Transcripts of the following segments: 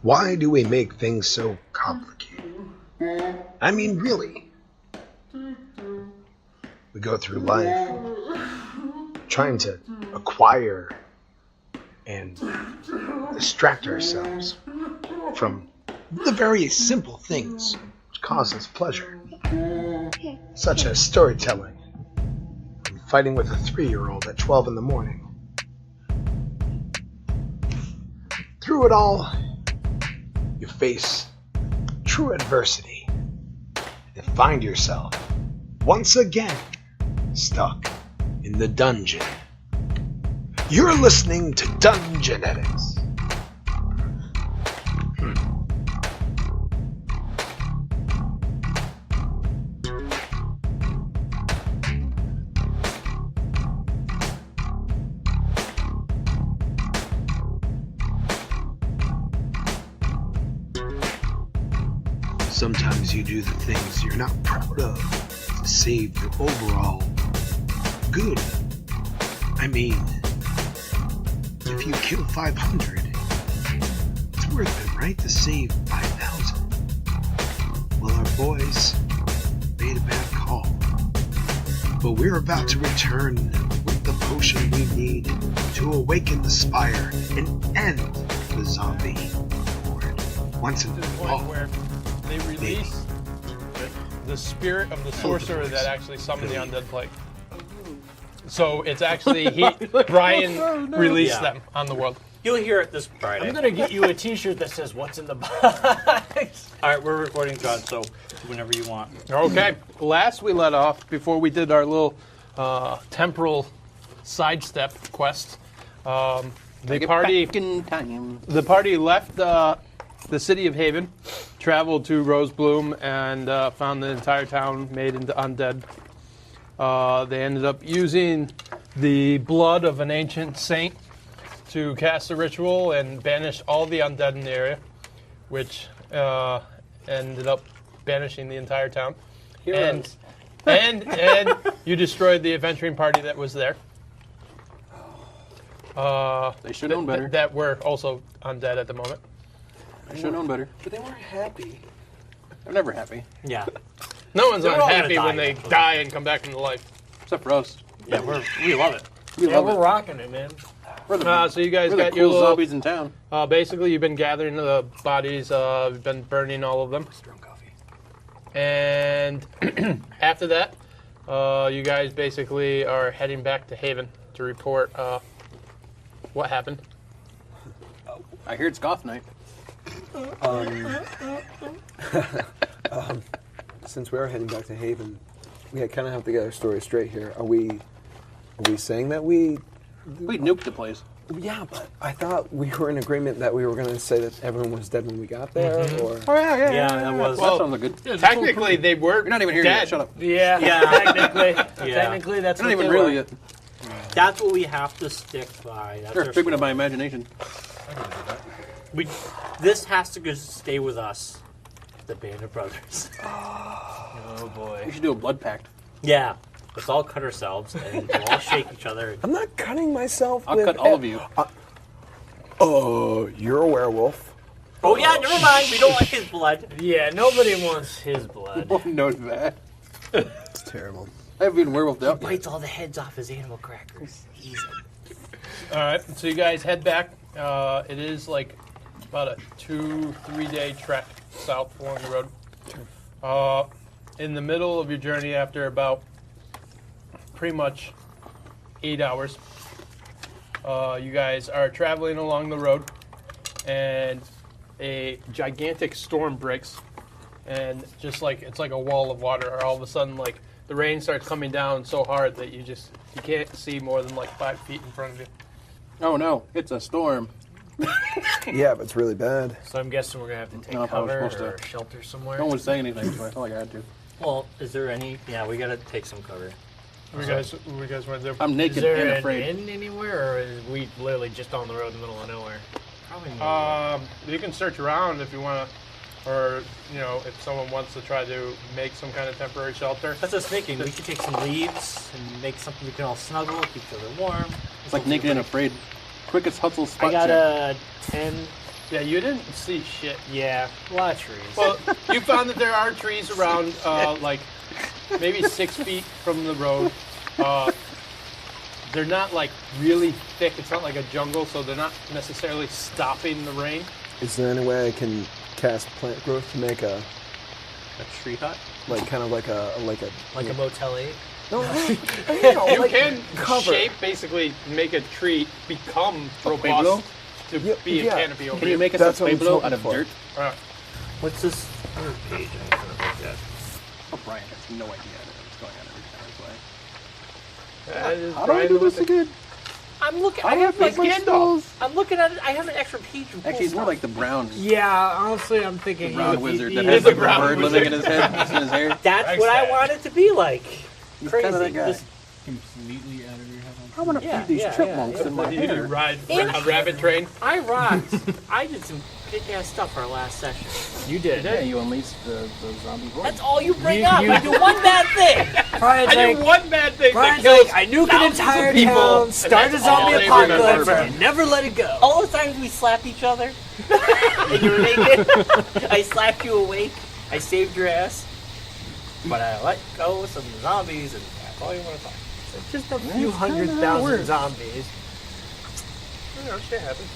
Why do we make things so complicated? I mean, really. We go through life trying to acquire and distract ourselves from the very simple things which cause us pleasure, such as storytelling and fighting with a 3-year-old at 12 in the morning. Through it all, you face true adversity and find yourself once again stuck in the dungeon. You're listening to Dungeonetics. Sometimes you do the things you're not proud of to save the overall good. I mean, if you kill 500, it's worth it, right? To save 5,000. Well, our boys made a bad call. But we're about to return with the potion we need to awaken the spire and end the zombie horde once and for all. They release the spirit of the sorcerer that actually summoned the undead plague. So it's actually Bryon released them on the world. You'll hear it this Friday. I'm gonna get you a T-shirt that says "What's in the box." All right, we're recording, John. So whenever you want. Okay. Last we let off before we did our little temporal sidestep quest. The party left the city of Haven, traveled to Rosebloom, and found the entire town made into undead. They ended up using the blood of an ancient saint to cast a ritual and banish all the undead in the area, which ended up banishing the entire town. Heroes. And you destroyed the adventuring party that was there. They should have known better. That were also undead at the moment. They should have known better. But they weren't happy. They're never happy. Yeah. No one's They're all unhappy gonna when die, they actually. die and come back into life. Except for us. Yeah, we love it. We Yeah, love we're it. rocking it, man. We're the, So you guys we're the got cool your little... zombies in town. Basically, you've been gathering the bodies. You've been burning all of them. Strong coffee. And after that, you guys basically are heading back to Haven to report what happened. I hear it's goth night. Since we are heading back to Haven, we kind of have to get our story straight here. Are we saying that we nuked the place. Yeah, but I thought we were in agreement that we were going to say that everyone was dead when we got there, or... Oh, yeah. Yeah, that was. That sounds good. Technically, they were You're not even here dead. yet. Shut up. Yeah, Yeah. technically that's You're not what even they real were. yet. That's what we have to stick by. That's Sure, our figment of my story. imagination. This has to just stay with us, the Band of Brothers. Oh boy. We should do a blood pact. Yeah. Let's all cut ourselves and we'll all shake each other. I'm not cutting myself I'll with... cut all of you. You're a werewolf. Oh yeah, never mind. We don't like his blood. Yeah, nobody wants his blood. Oh, no, that. It's terrible. I haven't been werewolfed out yet. Bites all the heads off his animal crackers. Easy. All right, so you guys head back. It is like about a 2-3 day trek south along the road. In the middle of your journey, after about pretty much 8 hours, you guys are traveling along the road, and a gigantic storm breaks, and just like it's like a wall of water. Or all of a sudden, like the rain starts coming down so hard that you can't see more than like 5 feet in front of you. Oh, no. It's a storm. Yeah, but it's really bad. So I'm guessing we're gonna have to take No, I was cover supposed or shelter somewhere. No one was saying anything, so I felt like I had to. Well, is there any? Yeah, we gotta take some cover. What do you guys want to do? I'm Is naked there and an afraid. inn anywhere, or is we literally just on the road in the middle of nowhere? Probably not. You can search around if you want to, or if someone wants to try to make some kind of temporary shelter. That's what I was thinking. We could take some leaves and make something we can all snuggle, keep each other warm. It's like naked and afraid. Quickest Hutsell spot I got check. a 10. Yeah, you didn't see shit. Yeah, a lot of trees. Well, you found that there are trees around, like, maybe 6 feet from the road. They're not, like, really thick. It's not like a jungle, so they're not necessarily stopping the rain. Is there any way I can cast plant growth to make a tree hut? like kind of like a like a Motel 8. no, You like can cover. shape, basically, make a tree become robust pueblo? to Yeah, be a yeah. canopy over Can you make us That's a what I'm pueblo hoping out of for. dirt? Alright. What's this other page? I don't know. Oh, Bryon has no idea what's going on every time. That is How do I Brian do the this Wizard. again? I'm looking. I have like my spells. I'm looking at it. I have an extra page. Of Actually, he's more like the brown Yeah, honestly, I'm thinking brown wizard that he has is a like a brown bird wizard. living in his head, in his hair. That's what I want it to be like. He's Crazy. kind of that guy. Just- Completely out of your head. I'm gonna Yeah, feed these yeah, chipmunks yeah, in my You hair. ride And- a rabbit train. I rocked. I did some kick-ass stuff our last session. You did. Yeah, you unleashed the zombie horde. That's all you bring up. I do one bad thing. Brian's I like, did one bad thing that Brian's kills like, I nuke an thousands of entire people, town, and start a that's all zombie they apocalypse, remember. and never let it go. All the times we slapped each other, and you were naked. I slapped you awake. I saved your ass. But I let go of some zombies, and that's all you want to talk. Just a few 100,000 zombies. You know, shit happens.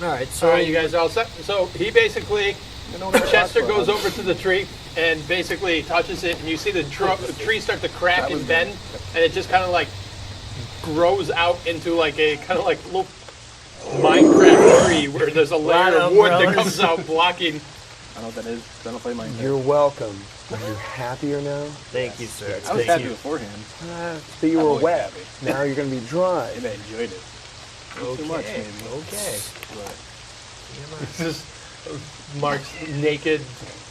All right, so Alright, you guys are all set. So he basically, Chester goes over to the tree and basically touches it, and you see the tree start to crack and bend, and it just kind of like grows out into like a kind of like little Minecraft tree where there's a layer of wood that comes out blocking. I don't know what that is. I don't play Minecraft. You're welcome. Are you happier now? thank you, sir. I was Thank happy you. beforehand. But you I'm were always wet. happy. Now you're gonna be dry. Maybe I enjoyed it. Okay, Too much, maybe. okay. It's just Mark's naked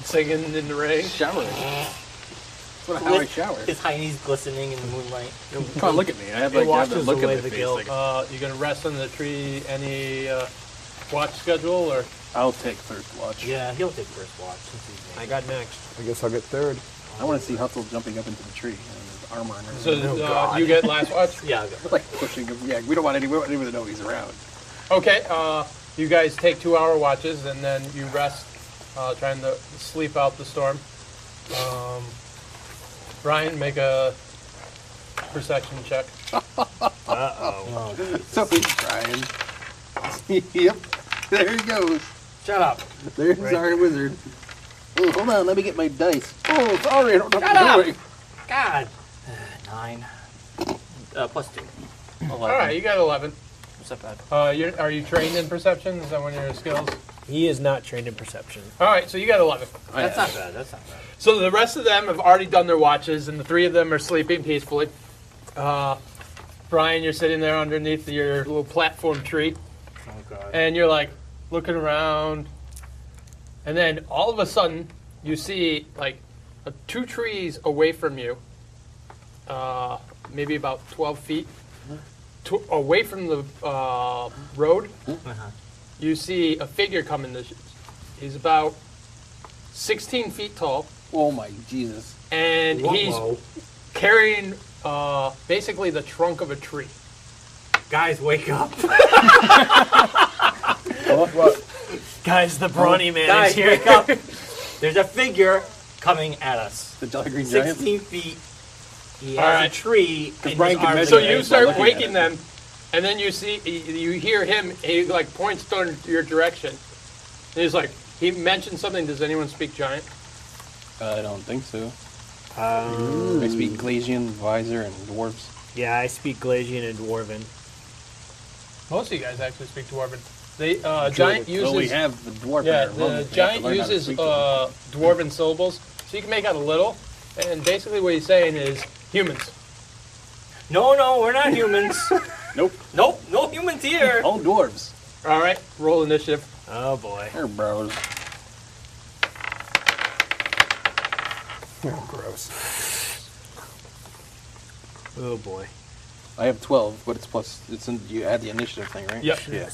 singing in the rain. Shower. That's what how I shower. His hiney's glistening in the moonlight. Come on, look at me. I have It like I have washes the look away at my the face. guilt. Like, You gonna rest on the tree? Any watch schedule or? I'll take first watch. Yeah, he'll take first watch since he's I naked. got next. I guess I'll get third. I want to see Hutsell jumping up into the tree and his armor and So everything. you get last watch. Yeah, I'll go. Like pushing him. Yeah, we don't want anyone to know he's around. Okay. You guys take 2-hour watches and then you rest, trying to sleep out the storm. Brian, make a perception check. Uh-oh. So he's trying. Yep. There he goes. Shut up. There's our wizard. Oh, hold on, let me get my dice. Oh, sorry, I don't know what Shut I'm up. doing. God. 9. Plus 2. 11. All right, you got 11. What's that bad? Are you trained in perception? Is that one of your skills? He is not trained in perception. All right, so you got 11. That's not bad. That's not bad. So the rest of them have already done their watches, and the 3 of them are sleeping peacefully. Brian, you're sitting there underneath your little platform tree, Oh, God. and you're like looking around, and then all of a sudden you see like 2 trees away from you, maybe about 12 feet away from the road. You see a figure coming. He's about 16 feet tall, Oh my Jesus. and he's carrying basically the trunk of a tree. Guys, wake up. What? Guys, the brawny man Guys, is here. wake up. There's a figure coming at us. The Jolly Green Giant? 16 feet. He All has right. a tree in Brian his can arm. measure So it. you by start looking at waking it. them, and then you hear him. He like points toward your direction. And he's like, he mentioned something. Does anyone speak giant? I don't think so. I speak Glacian, Visor, and Dwarves. Yeah, I speak Glacian and Dwarven. Most of you guys actually speak dwarven. Giant uses. Well, we have the dwarf Yeah, in our the lungs. We giant have to learn how to uses speak to them. dwarven syllables, so you can make out a little. And basically, what he's saying is humans. No, we're not humans. Nope. Nope, no humans here. All dwarves. All right, roll initiative. Oh boy. They're bros. Oh, gross. Oh boy. I have 12, but it's plus. It's in, you add the initiative thing, right? Yep. Yeah.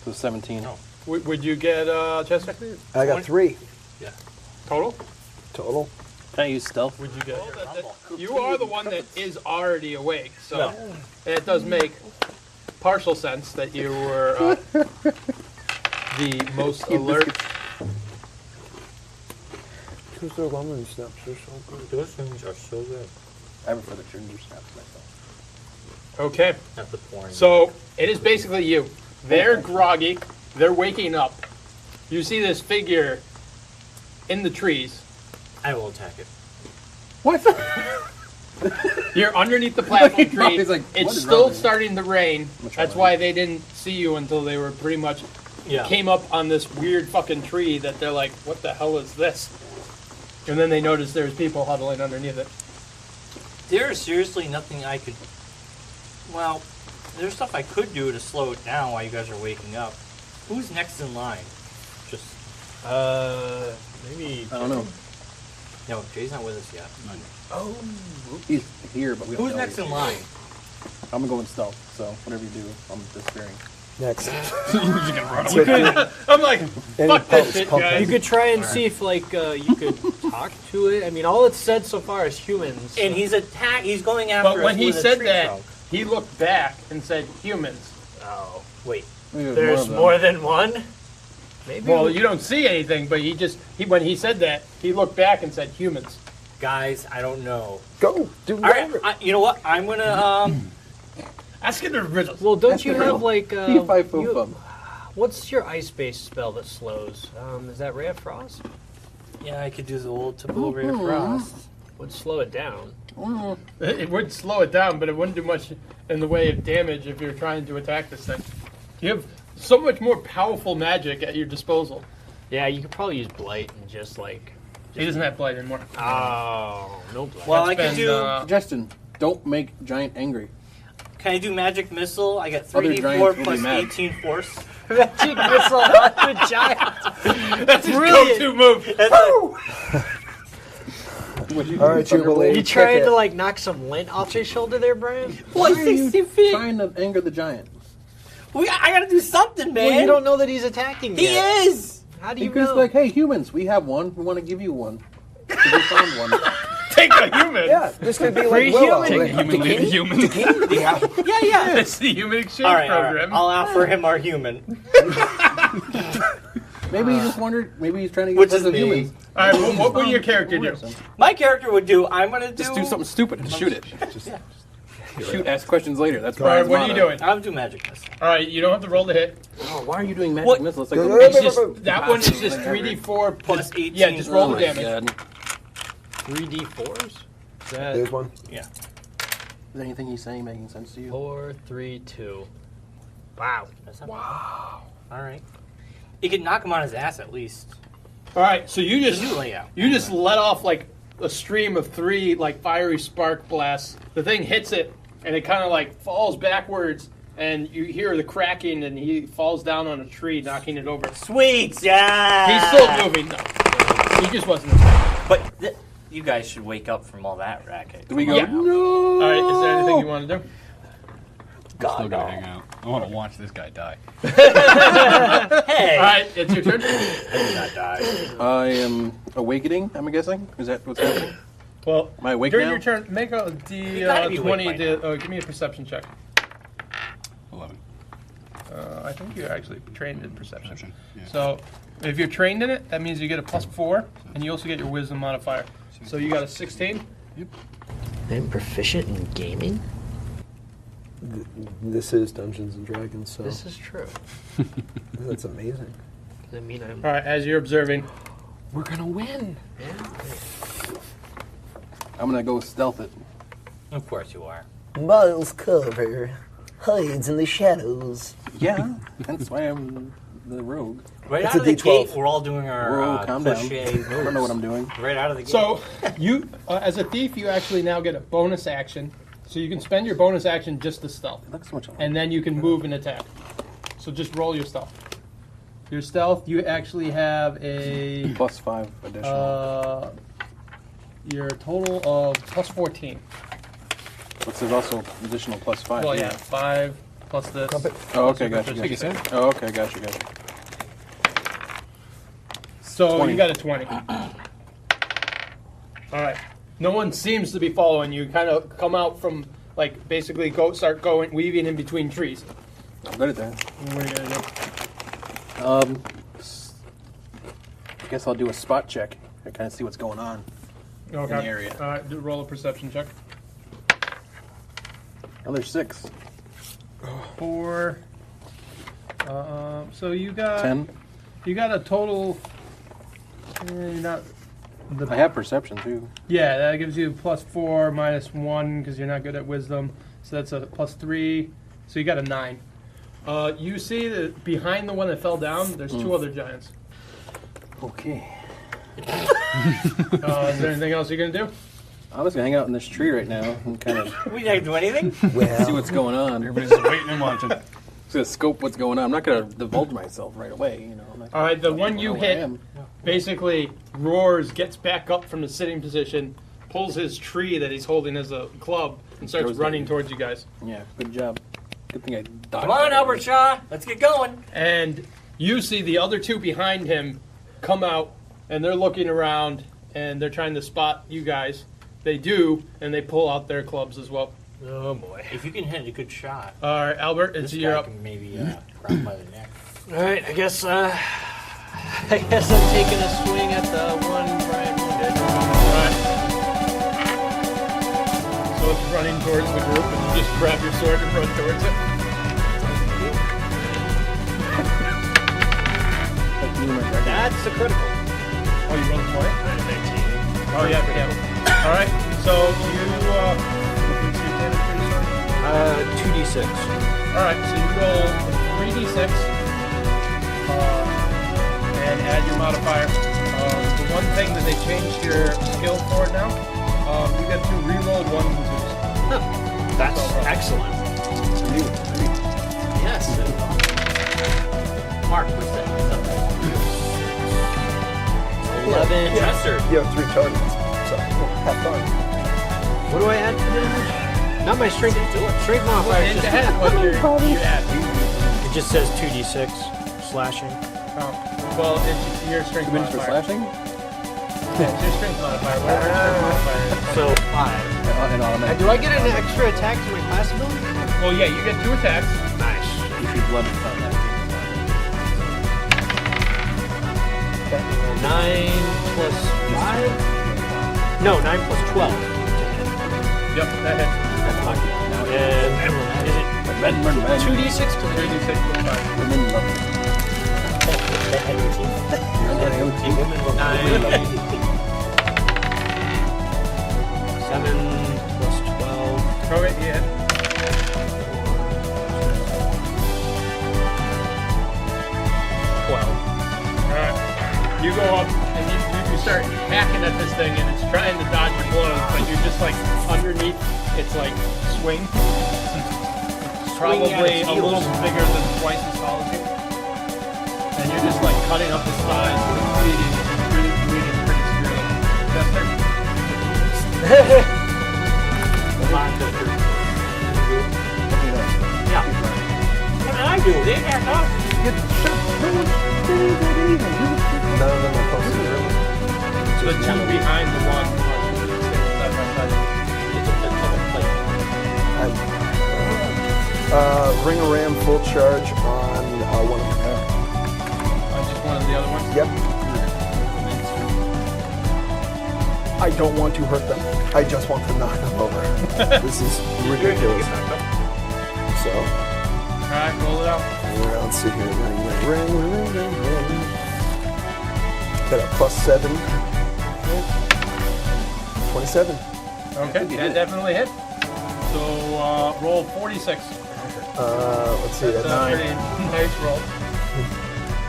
So 17. Would you get Chester? I got 3 Total? total. Can I use stealth? Would you get? You are the one that is already awake, so No. and it does make partial sense that you were the most alert. Because their lemon snaps are so good. Those things are so good. I prefer the ginger snaps myself. Okay, That's the pouring. so it is basically you. They're groggy. They're waking up. You see this figure in the trees. I will attack it. What? You're underneath the platform tree. He's like, what It's is still wrong? starting to rain. gonna try That's mine. why they didn't see you until they were pretty much came up on this weird fucking tree that they're like, what the hell is this? And then they noticed there's people huddling underneath it. There's seriously nothing I could... Well, there's stuff I could do to slow it down while you guys are waking up. Who's next in line? Just... Maybe. I don't know. No, Jay's not with us yet. Oh, he's here, but we don't Who's know next yet. in line? I'm gonna go in stealth, so whatever you do, I'm disappearing. Next. I'm like, Any fuck this pumps, shit, pump guys. You could try and see if, like, you could talk to it. I mean, all it's said so far is humans. And he's going after But us when he with a said tree that, trunk. he looked back and said humans. Oh, Wait. there's more than one. Maybe. Well, you don't see anything, but when he said that, he looked back and said humans. Guys, I don't know. Go. Do All right, whatever. you know what? I'm gonna, Ask it to riddles. Well, don't you have like what's your ice-based spell that slows? Is that Ray of Frost? Yeah, I could do the old typical Ray of Frost. Would slow it down. It would slow it down, but it wouldn't do much in the way of damage if you're trying to attack this thing. You have so much more powerful magic at your disposal. Yeah, you could probably use Blight and just like. He doesn't have Blight anymore. Oh, no Blight. Well, I That's could been, do... Suggestion: don't make giant angry. Can I do Magic Missile? I got Other 3d4 giants will be plus mad. 18 force. Magic missile on the giant. That's his Brilliant. go-to move. All right, Jubilee. You trying to like knock some lint off your shoulder there, Bryon? What, 60 feet? Trying to anger the giant. I gotta do something, man. Well, you don't know that he's attacking He yet. is! How do you Because know? like, hey, humans, we have one. We want to give you one. So we found one. Take a human. Yeah, this could be like Free Willow. human. Like, Leave a human. Yeah. It's the human exchange All program. right. I'll offer him our human. Maybe he just wondered. Maybe he's trying to get Which rid is of me. humans. All right, what would your character do? My character would do, I'm gonna do... Just do something stupid and shoot it. Just shoot. Ask questions later. That's All right, Bryan's what are you motto. doing? I'll do Magic Missile. All right, you don't have to roll to hit. Oh, why are you doing magic What? missile? It's like It's just, that one is just 3d4 Plus 18. Yeah, just roll Oh the my damage. God. 3d4s? There's one. Yeah. Is anything he's saying making sense to you? 4, 3, 2. Wow. Wow. All right. You could knock him on his ass at least. All right, so you Just just do layout. you just let off like a stream of 3 like fiery spark blasts. The thing hits it, and it kind of like falls backwards, and you hear the cracking, and he falls down on a tree, knocking it over. Sweet, yeah. He's still moving though. He just wasn't attacking. But you guys should wake up from all that racket. Do we go? Yeah. No. All right, is there anything you want to do? I'm still gonna hang out. I want to watch this guy die. Hey. All right, it's your turn. I did not die. I am awakening. I'm guessing. Is that what's happening? Well, Am I awake during now? your turn, make a You gotta be awake by D20. Give me a perception check. 11. I think you're actually trained in perception. Perception, yeah. So if you're trained in it, that means you get a +4, and you also get your wisdom modifier. So you got a 16. I'm proficient in gaming? This is Dungeons and Dragons, so This is true. that's amazing. Does that mean I'm... All right, as you're observing, We're gonna win. I'm gonna go stealth it. Of course you are. Miles cover hides in the shadows. Yeah. That's why I'm the rogue. Right It's out a of the D12. gate, we're all doing our Whoa, calm down. cliche I don't know what I'm doing. Right out of the gate. so you, as a thief, you actually now get a bonus action. So you can spend your bonus action just to stealth, It looks so much. and then you can move and attack. So just roll your stealth. Your stealth, you actually have a +5 additional. your total of +14. But there's also additional +5. Well, yeah, 5 plus this. Oh, okay, gotcha. Like you Gotcha. said. Oh, okay, gotcha. So 20. you got a 20. All right. No one seems to be following you. Kind of come out from, like, basically start going, weaving in between trees. I'm good at that. What are you gonna do? I guess I'll do a spot check. I kind of see what's going on in the area. All right, roll a perception check. Another 6. 4. So you got 10. You got a total. You're not. I have perception too. Yeah, that gives you +4 -1 because you're not good at wisdom. So that's a +3. So you got a 9. You see that behind the one that fell down, there's 2 other giants. Okay. Is there anything else you're gonna do? I'm just gonna hang out in this tree right now and kind of We didn't do anything. see what's going on. Everybody's just waiting and watching. Just gonna scope what's going on. I'm not gonna divulge myself right away. You know. I'm not All right, the one gonna you know where I hit am. basically roars, gets back up from the sitting position, pulls his tree that he's holding as a club, and starts Throws it. running towards you guys. Yeah. Good job. Good thing I dodged. Come on, that. Albert Shaw. Let's get going. And you see the other 2 behind him come out, and they're looking around, and they're trying to spot you guys. They do, and they pull out their clubs as well. Oh boy. If you can hit a good shot, All right, Albert, it's this you're guy up. can maybe grab him by the neck. All right, I guess I'm taking a swing at the one Bryon wounded. All right. So it's running towards the group, and you just grab your sword and run towards it. That's a critical. Oh, you rolled for it? 19. Oh, yeah, yeah. All right, so you, what's your damage for your sword? 2d6. All right, so you roll 3d6 and add your modifier. The one thing that they changed your skill for now, you get to re-roll 1s and 2s. That's excellent. Yes. Mark, what's that? 11. Chester. You have 3 targets, so have fun. What do I add for damage? Not my strength. Strength modifier. And Just, to add what you add. it just says 2d6 slashing. Well, it's your strength Minutes for modifier. slashing. Yeah, it's your strength modifier. Whatever your strength modifier is. So 5. And automatic. Do I get an extra attack to my class ability? Well, yeah, you get 2 attacks. Nice. If you blood is on that. 9 plus 5? No, 9 plus 12. Yep, that hits. That's hockey. Now And is it men. 2d6 to 3d6 plus 5. Women love it. 9. 7 plus 12. Oh, wait, yeah. 12. Alright. You go up and you start hacking at this thing and it's trying to dodge your blows, but you're just like underneath its like swing. It's probably a little bigger than twice as tall as you. And you're just like cutting up his thighs and bleeding pretty severely. Chester? Yeah. What did I do? They hacked off. None of them are close to the river. The 2 behind the one side by side. Ring a ram full charge on one of them. Just one of the other ones? Yep. I don't want to hurt them. I just want to knock them over. This is ridiculous. So, Alright, roll it out. let's see here. Ring. Got a +7. 27. Okay, that definitely hit. So roll 46. Let's see. That's That's a pretty nice roll.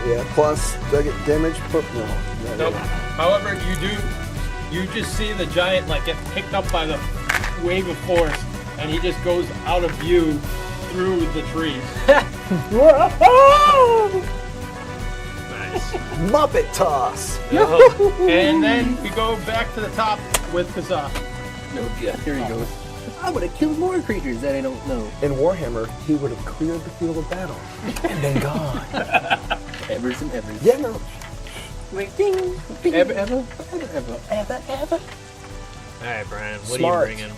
Yeah, plus, do I get damage? No. Nope. However, you just see the giant like get picked up by the wave of force, and he just goes out of view through the trees. Muppet toss. And then we go back to the top with Kazaa. No, yeah, here he goes. I would have killed more creatures that I don't know. In Warhammer, he would have cleared the field of battle and been gone. Evers and Evers. Yeah, no. Ever. Alright, Bryon, what Smart. are you bringing?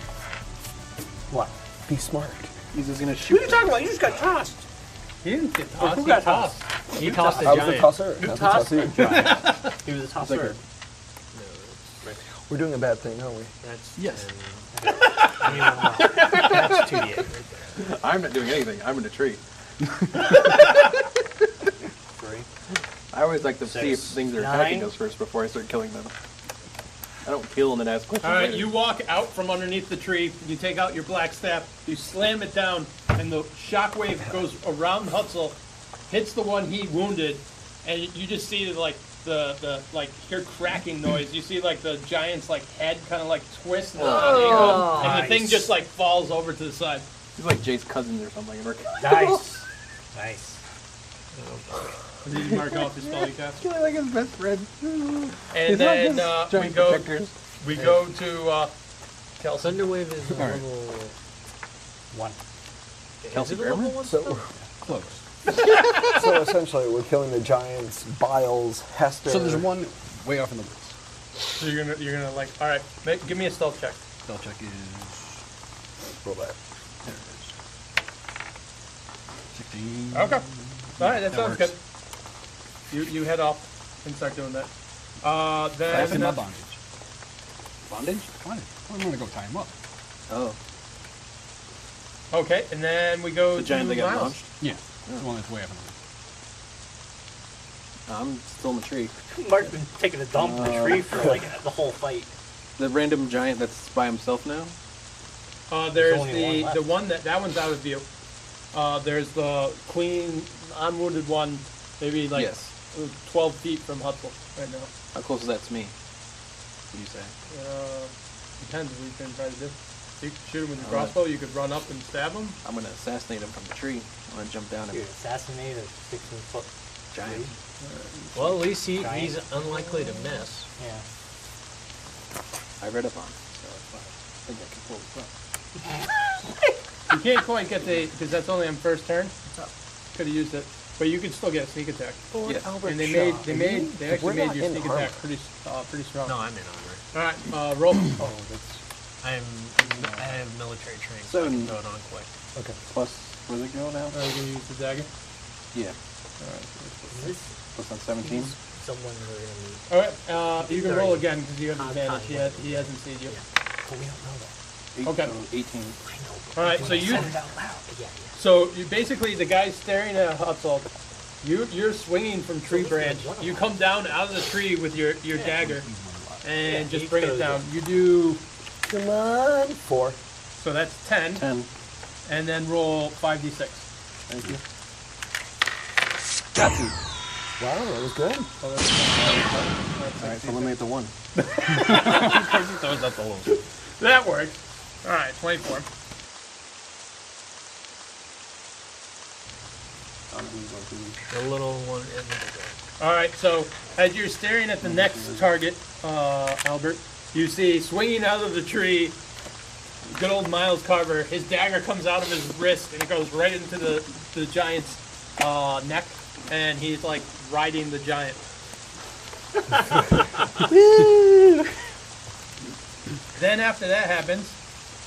What? Be smart. He's just gonna What shoot. are you talking about? You just got tossed. He didn't get tossed. Who He got tossed. He tossed a I was the giant. tosser. Who not the tossed tossee. the giant? He was a tosser. We're doing a bad thing, aren't we? That's Yes. 10. I mean, well, that's 2d8 right there. I'm not doing anything. I'm in a tree. 3. I always like to see if 6, things are attacking 9. us first before I start killing them. I don't kill and then ask questions. All right, later. you walk out from underneath the tree. You take out your black staff. You slam it down, and the shockwave goes around Hutsell, hits the one he wounded, and you just see like the hear cracking noise. You see like the giant's like head kind of like twist and, and the thing just like falls over to the side. He's like Jay's cousins or something. Nice. Nice. And then you mark off his spell you cast. Killing like his best friend. And then Giant protectors. we go to Kelsey. Thunderwave is All right. level 1. Kelsey is it level Grammer? 1 So, still? Close. so essentially, we're killing the giants, Biles, Hester. So there's one way off in the woods. So you're gonna like, all right, give me a stealth check. Spell check is Roll that. there it is. 16. Okay. All right, that sounds works. good. You head off and start doing that. That's in my Then bondage. Bondage? Bondage. I'm gonna go tie him up. Oh. okay, and then we go The to giant that got Miles. launched? Yeah. The one that's way up in the woods. I'm still in the tree. Mark's been taking a dump in the tree for like the whole fight. The random giant that's by himself now? There's only one the one that one's out of view. There's the clean, unwounded one, maybe like Yes. 12 feet from Hutsell right now. How close is that to me? What do you say? Depends what you can try to do. You could shoot him with your crossbow. You could run up and stab him. I'm gonna assassinate him from the tree. I'm gonna jump down and Dude, assassinate a 16-foot giant. Well, at least he's Giant. unlikely to miss. Yeah. I read up on it, so I think I can pull this off. You can't quite get because that's only on first turn. Could have used it, but you could still get a sneak attack. Yes. And they actually made your sneak attack pretty strong. No, I'm in armor. All right, roll. I have military training, So so I can throw it on quick. Okay. Plus, where does it go now? Are you gonna use the dagger? Yeah. Is this Plus on 17. someone we're gonna meet? All right, you can roll again because you have advantage. He hasn't seen you. But we don't know that. Okay. So 18. I know. All right, When so I you- said it out loud. Yeah. So you basically the guy's staring at Hutsell. You're swinging from tree branch. You come down out of the tree with your dagger and just bring it down. You do Come on. 4. so that's 10, 10. and then roll 5d6. Thank you. Got you. Wow, that was good. So that's Alright, so eliminate the 1. that works. All right, 24. The little one and the big one. All right, so as you're staring at the next target, Albert, you see swinging out of the tree, good old Miles Carver. His dagger comes out of his wrist and it goes right into the giant's neck, and he's like riding the giant. Then after that happens,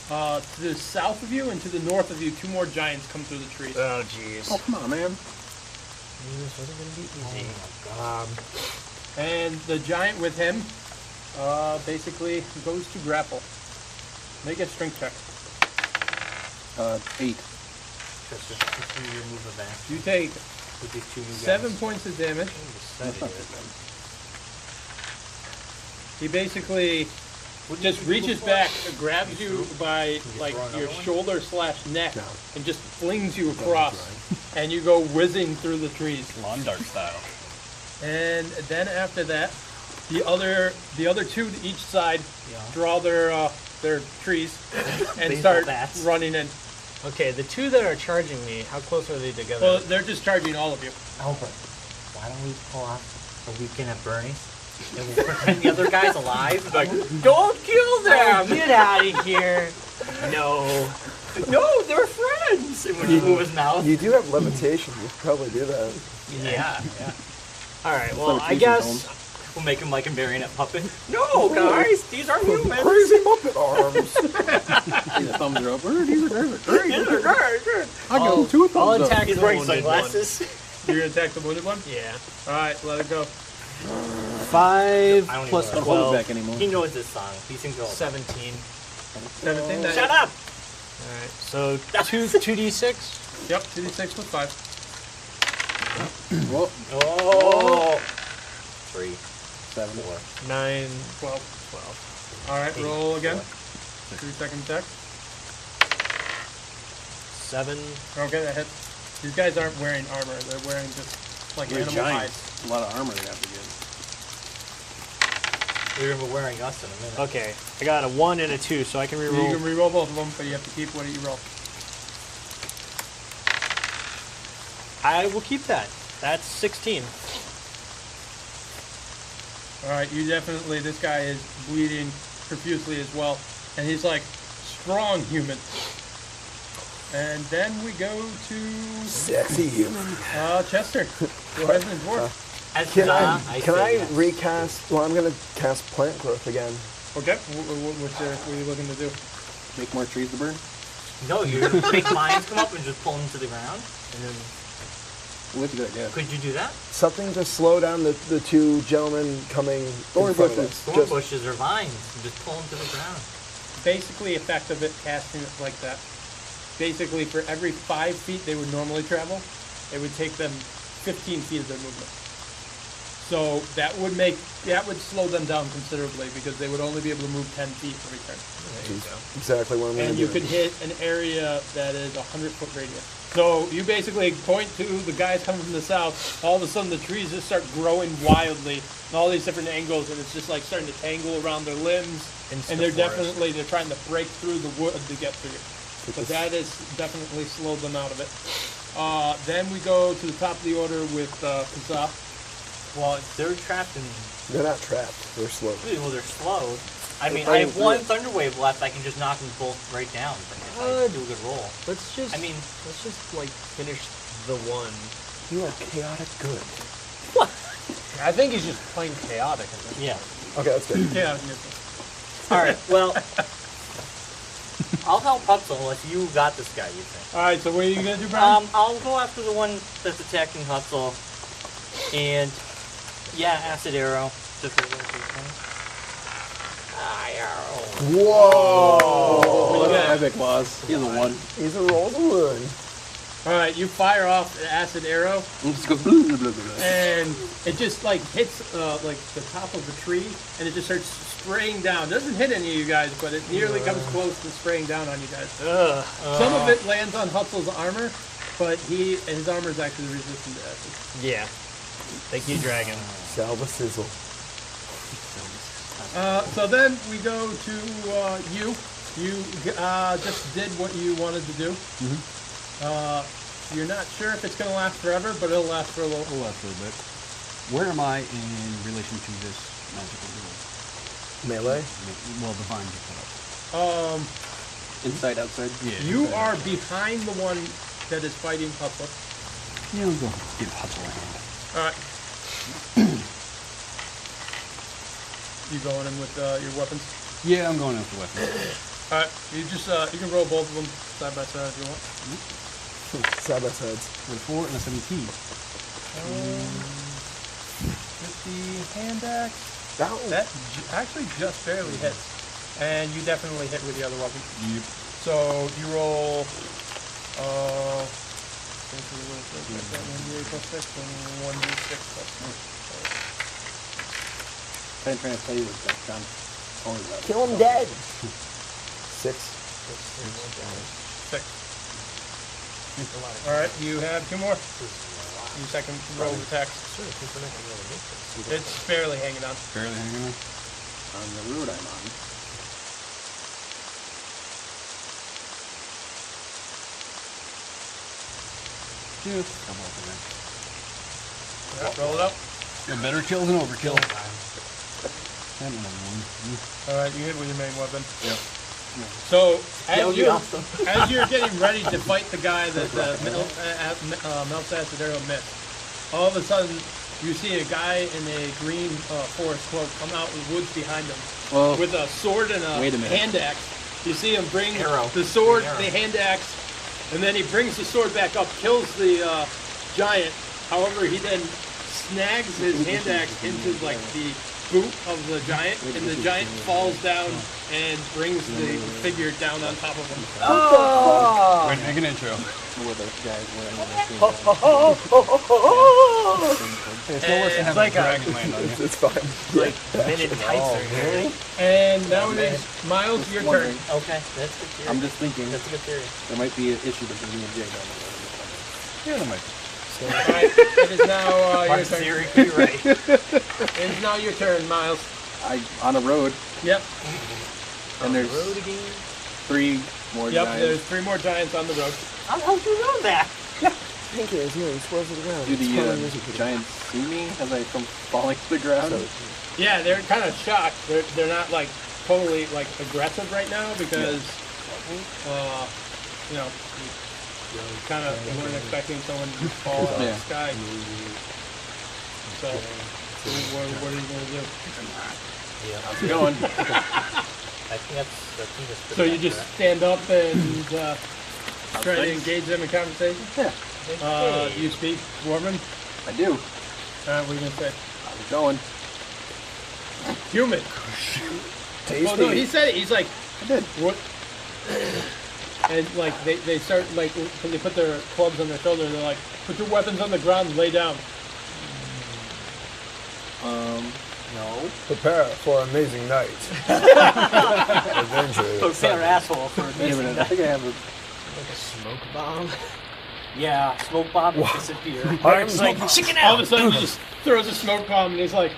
to the south of you and to the north of you, 2 more giants come through the trees. Oh, jeez. Oh, come on, man. This wasn't going to be easy. And the giant with him basically goes to grapple. Make a strength check. 8. Just you move it back You take with these 2 new guys. 7 points of damage. He basically just reaches back, grabs you by like your shoulder / neck, and just flings you across, and you go whizzing through the trees. Lawn dart style. And then after that, the other 2 to each side draw their trees and Baseball start bats. running in. Okay, the 2 that are charging me, how close are they together? Well, they're just charging all of you. Albert, why don't we pull off a weekend at Bernie's? And we'll pretend the other guy's alive. Like, don't kill them! Get out of here. No. No, they're friends! And when you move his mouth. You do have levitation. You could probably do that. Yeah. All right, well, I Levitation guess We'll make him like a marionette puppet. No, guys, these are humans. Crazy Muppet arms. The thumbs are up. These are great. I got 2 thumbs I'll up. attack He's the wearing wounded sunglasses. You're gonna attack the wounded one? Yeah. All right, let it go. 5 I don't plus even Don't hold 12. it back anymore. He knows this song. He sings all. 17. 17. That Shut hits. up! Alright, so 2d6. Yep, 2d6 with 5. Whoa. Oh. 3, 7. 4. 9, 12. 12. All right, roll again. 3-second attack. 7. Okay, that hits. These guys aren't wearing armor. They're wearing just like They're animal giant. hides. A lot of armor they have to get. They're gonna be wearing us in a minute. Okay, I got a 1 and a 2, so I can You reroll. can re-roll both of them, but you have to keep what you roll. I will keep that. That's 16. All right, you definitely. This guy is bleeding profusely as well, and he's like strong human. And then we go to Sexy human. Chester, the resident dwarf. Can I say yes. recast? Well, I'm gonna cast plant growth again. Okay, what are you looking to do? Make more trees to burn? No, you make mines come up and just pull them to the ground, and then Well, that's a good idea. could you do that? Something to slow down the 2 gentlemen coming Thorn in front of bushes. us. Thorn Just- bushes or vines, and just pull them to the ground. Basically, effect of it casting it like that. Basically, for every 5 feet they would normally travel, it would take them 15 feet of their movement. So that would slow them down considerably because they would only be able to move 10 feet every turn. Exactly what I'm gonna And do. you could hit an area that is 100-foot radius. So you basically point to the guys coming from the south. All of a sudden, the trees just start growing wildly in all these different angles, and it's just like starting to tangle around their limbs. And they're trying to break through the wood to get through. But that has definitely slowed them out of it. Then we go to the top of the order with Kazaa. Well, they're trapped in. They're not trapped. They're slow. Well, they're slowed. I mean, They're I have fighting one through thunder wave left. I can just knock them both right down. If I do a good roll. Let's just. I mean, let's just like finish the one. You are chaotic good. I think he's just plain chaotic. At this yeah. Okay, that's good. Yeah. All right. Well, I'll help Hutsell unless you got this guy. You think? All right. So what are you gonna do, Bryon? I'll go after the one that's attacking Hutsell, and yeah, acid arrow. Just a Whoa! Look at that. Epic claws. He has a 1. He's a roll to one. All right. You fire off an acid arrow, And just goes blah, blah, blah, blah. and it just like hits like the top of the tree, and it just starts spraying down. Doesn't hit any of you guys, but it nearly comes close to spraying down on you guys. Some of it lands on Hutsell's armor, but his armor is actually resistant to acid. Yeah. Thank you, Dragon. Salva sizzle. So then we go to you. You just did what you wanted to do. You're not sure if it's going to last forever, but it'll last for a little. Hold on for a bit. Where am I in relation to this magical duel? Melee? Well, the vines you put up. Inside, outside. Yeah. You are behind the one that is fighting Hutsell. Yeah, we'll go give Hutsell a hand. All right. You going in with your weapons? Yeah, I'm going with the weapon. All right. You just you can roll both of them side by side if you want. Side by sides. With a 4 and a 17. 50 hand axe. That actually just barely hits, and you definitely hit with the other weapon. Yep. So you roll. 1d8 plus 6 and 1d6 plus 6. I'm trying to tell you what that John told me about. Kill him dead. 6. 6. All right, you have 2 more. You second roll of attacks. It's barely hanging on. Barely hanging on. On the road I'm on. Just a couple of them. Yeah, roll it up. Yeah, better kill than overkill. And another one. All right, you hit with your main weapon. Yep. So That would be awesome. as you're getting ready to fight the guy that melts acid arrow missed, all of a sudden you see a guy in a green forest cloak come out with woods behind him Well, with a sword and a wait a minute. hand axe. You see him bring Arrow. the sword, Arrow. the hand axe, and then he brings the sword back up, kills the giant. However, he then snags his hand axe into like the boot of the giant, and the giant falls down and brings the figure down on top of him. Oh! Wait, make an intro. Where the guys wearing the It's no worse than having like a dragon land on you. It's fine. Like men in tights or anything. And now it is Miles, your turn. Okay, that's good theory. I'm just thinking That's a good theory. there might be an issue between me and Jay down the road. Yeah, that might be. Alright, it is now your Mark's turn. theory could be right. It is now your turn, Miles. On a road, Yep. and there's Road again. 3 more Yep, giants. there's 3 more giants on the road. How the hell do you know that? Thank you. It's moving. Swirls to the ground. Do It's the probably music. giants see me as I come falling to the ground? Yeah, they're kind of shocked. They're not like totally like aggressive right now because you know, kind of weren't expecting someone to fall out of Yeah. the sky. So, what are you gonna do? How's it going? I think that's So you just stand up and try to things? engage them in conversation. Yeah, You speak Dwarven. I do. What are you gonna say? How's it going? Human. Tasty. Well, no, he said it. He's like, I did. what? And like they start like when they put their clubs on their shoulder, they're like, put your weapons on the ground and lay down. no. Prepare for an amazing night. Adventure. Don't say our asshole for Wait a minute, I think I have a... Like a smoke bomb. Yeah, smoke bomb will disappear. It's like all of a sudden he just throws a smoke bomb and he's like,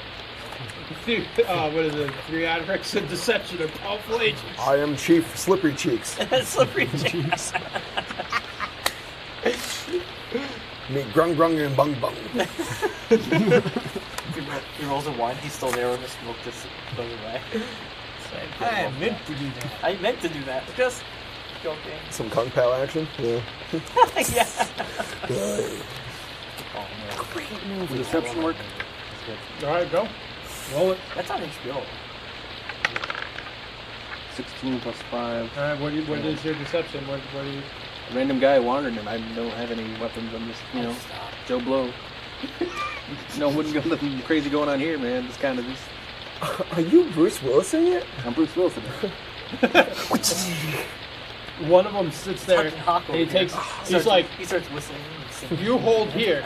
what is it? 3 Adrix and Deception or Powerful Agents. I am Chief Slippery Cheeks. Slippery cheeks. Meet Grung Grung and Bung Bung. He rolls a 1, he's still there when the smoke just goes away. I meant to do that. I meant to do that. Just joking. Some Kung Pao action. Yeah. Yeah. Will deception work? All right, go. Roll it. That's on HBO. 16 plus 5. All right, what is your deception? What do you? A random guy wandering and I don't have any weapons. I'm just, you know, Joe Blow. No, wouldn't go nothing crazy going on here, man. It's kind of just... Are you Bruce Willis in it? I'm Bruce Wilson. One of them sits there and he takes. He's like, he starts whistling. you hold here,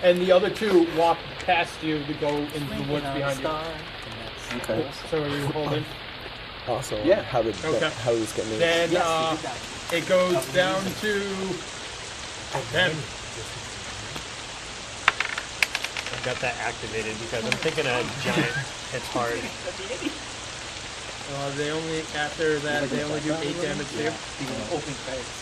and the other 2 walk past you to go into the woods behind you. Okay. So are you holding? Also, Yeah. How did Okay. how did this get made? Then Yes, he did that. it goes down to them. I've got that activated because I'm thinking a giant hits hard. They only after that they only do 8 damage to you. Open credits.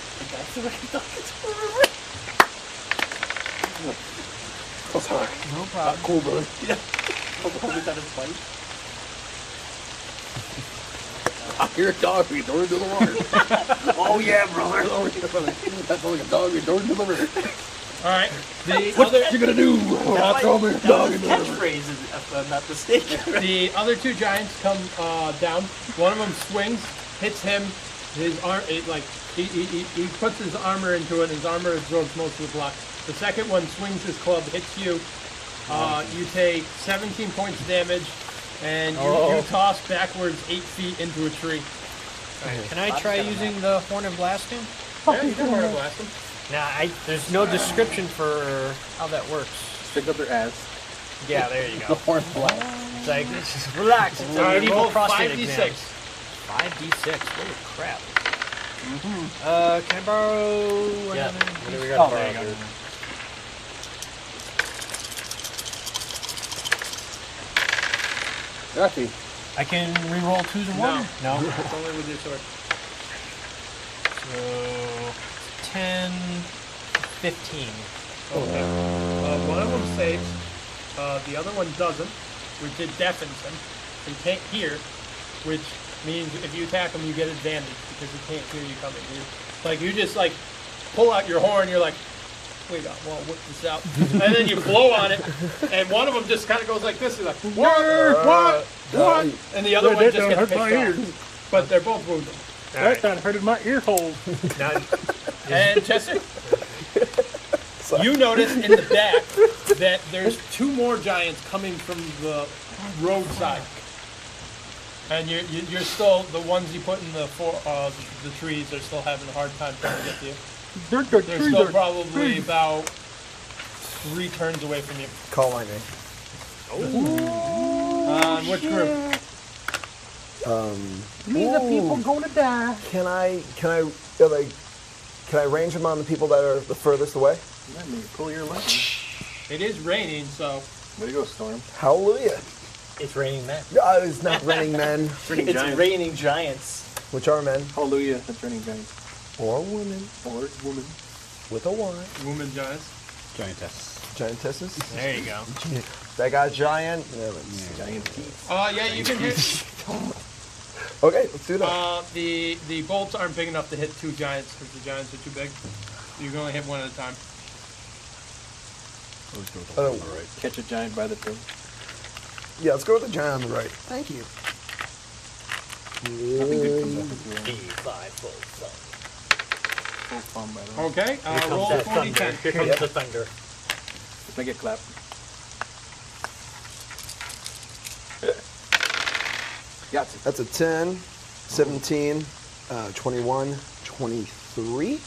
Oh, sorry. No problem. Cool, brother. Opens on his bite. I hear a dog being door to the water. Oh yeah, brother. That's like a dog being door to the river. All right. The What other you gonna do? I'll throw me a dog in the river. Catchphrase, if I'm not mistaken. the other 2 giants come down. One of them swings, hits him. His arm, he puts his armor into it. His armor absorbs most of the block. The second one swings his club, hits you. You take 17 points of damage, and you toss backwards 8 feet into a tree. Can I try using the Horn and Blasting? Yeah, you can Horn and Blast him. Nah, there's no description for how that works. Pick up their ass. Yeah, there you The go. horn blast. It's like, just relax. It's All a right, medieval roll prostate 5d6. exam. 5d6. Holy crap. Can I borrow? Yeah. What do we got? Oh, there you go. Rocky. I can re-roll 2s and 1? No. It's only with your sword. So 10, 15. Okay. One of them saves. The other one doesn't, which it deafens him. He can't hear, which means if you attack him, you get advantage because he can't hear you coming. You just like pull out your horn. You're like, wait, well, whip this out. And then you blow on it, and one of them just kind of goes like this. He's like, what? And the other one just gets pissed off. But they're both wounded. That hurted my ear hole. And Chester, you notice in the back that there's 2 more giants coming from the roadside. And you're still, the ones you put in the trees are still having a hard time trying to get to you. They're still probably about 3 turns away from you. Call my name. On which group? Me the people gonna die. Can I range them on the people that are the furthest away? Let me pull your leg. It is raining, so. Way to go, Storm. Hallelujah. It's raining men. It's not raining men. It's raining giants. Which are men. Hallelujah. That's raining giants. Or women. Or woman. With a Y. Woman giants. Giantess. Giantesses? There you go. They got giant. Giant teeth. Yeah, you can hit. Okay, let's do that. The bolts aren't big enough to hit 2 giants because the giants are too big. You can only hit one at a time. Oh, Alright. Catch a giant by the tail. yeah, let's go with the giant on the right. Thank you. Nothing good comes up into a P.o.i full thunder. full palm, by the way. Okay, Here comes roll that 40 thunder. 10. Here comes the thunder. Make it clap. Yahtzee. That's a 10, 17, 21, 23. You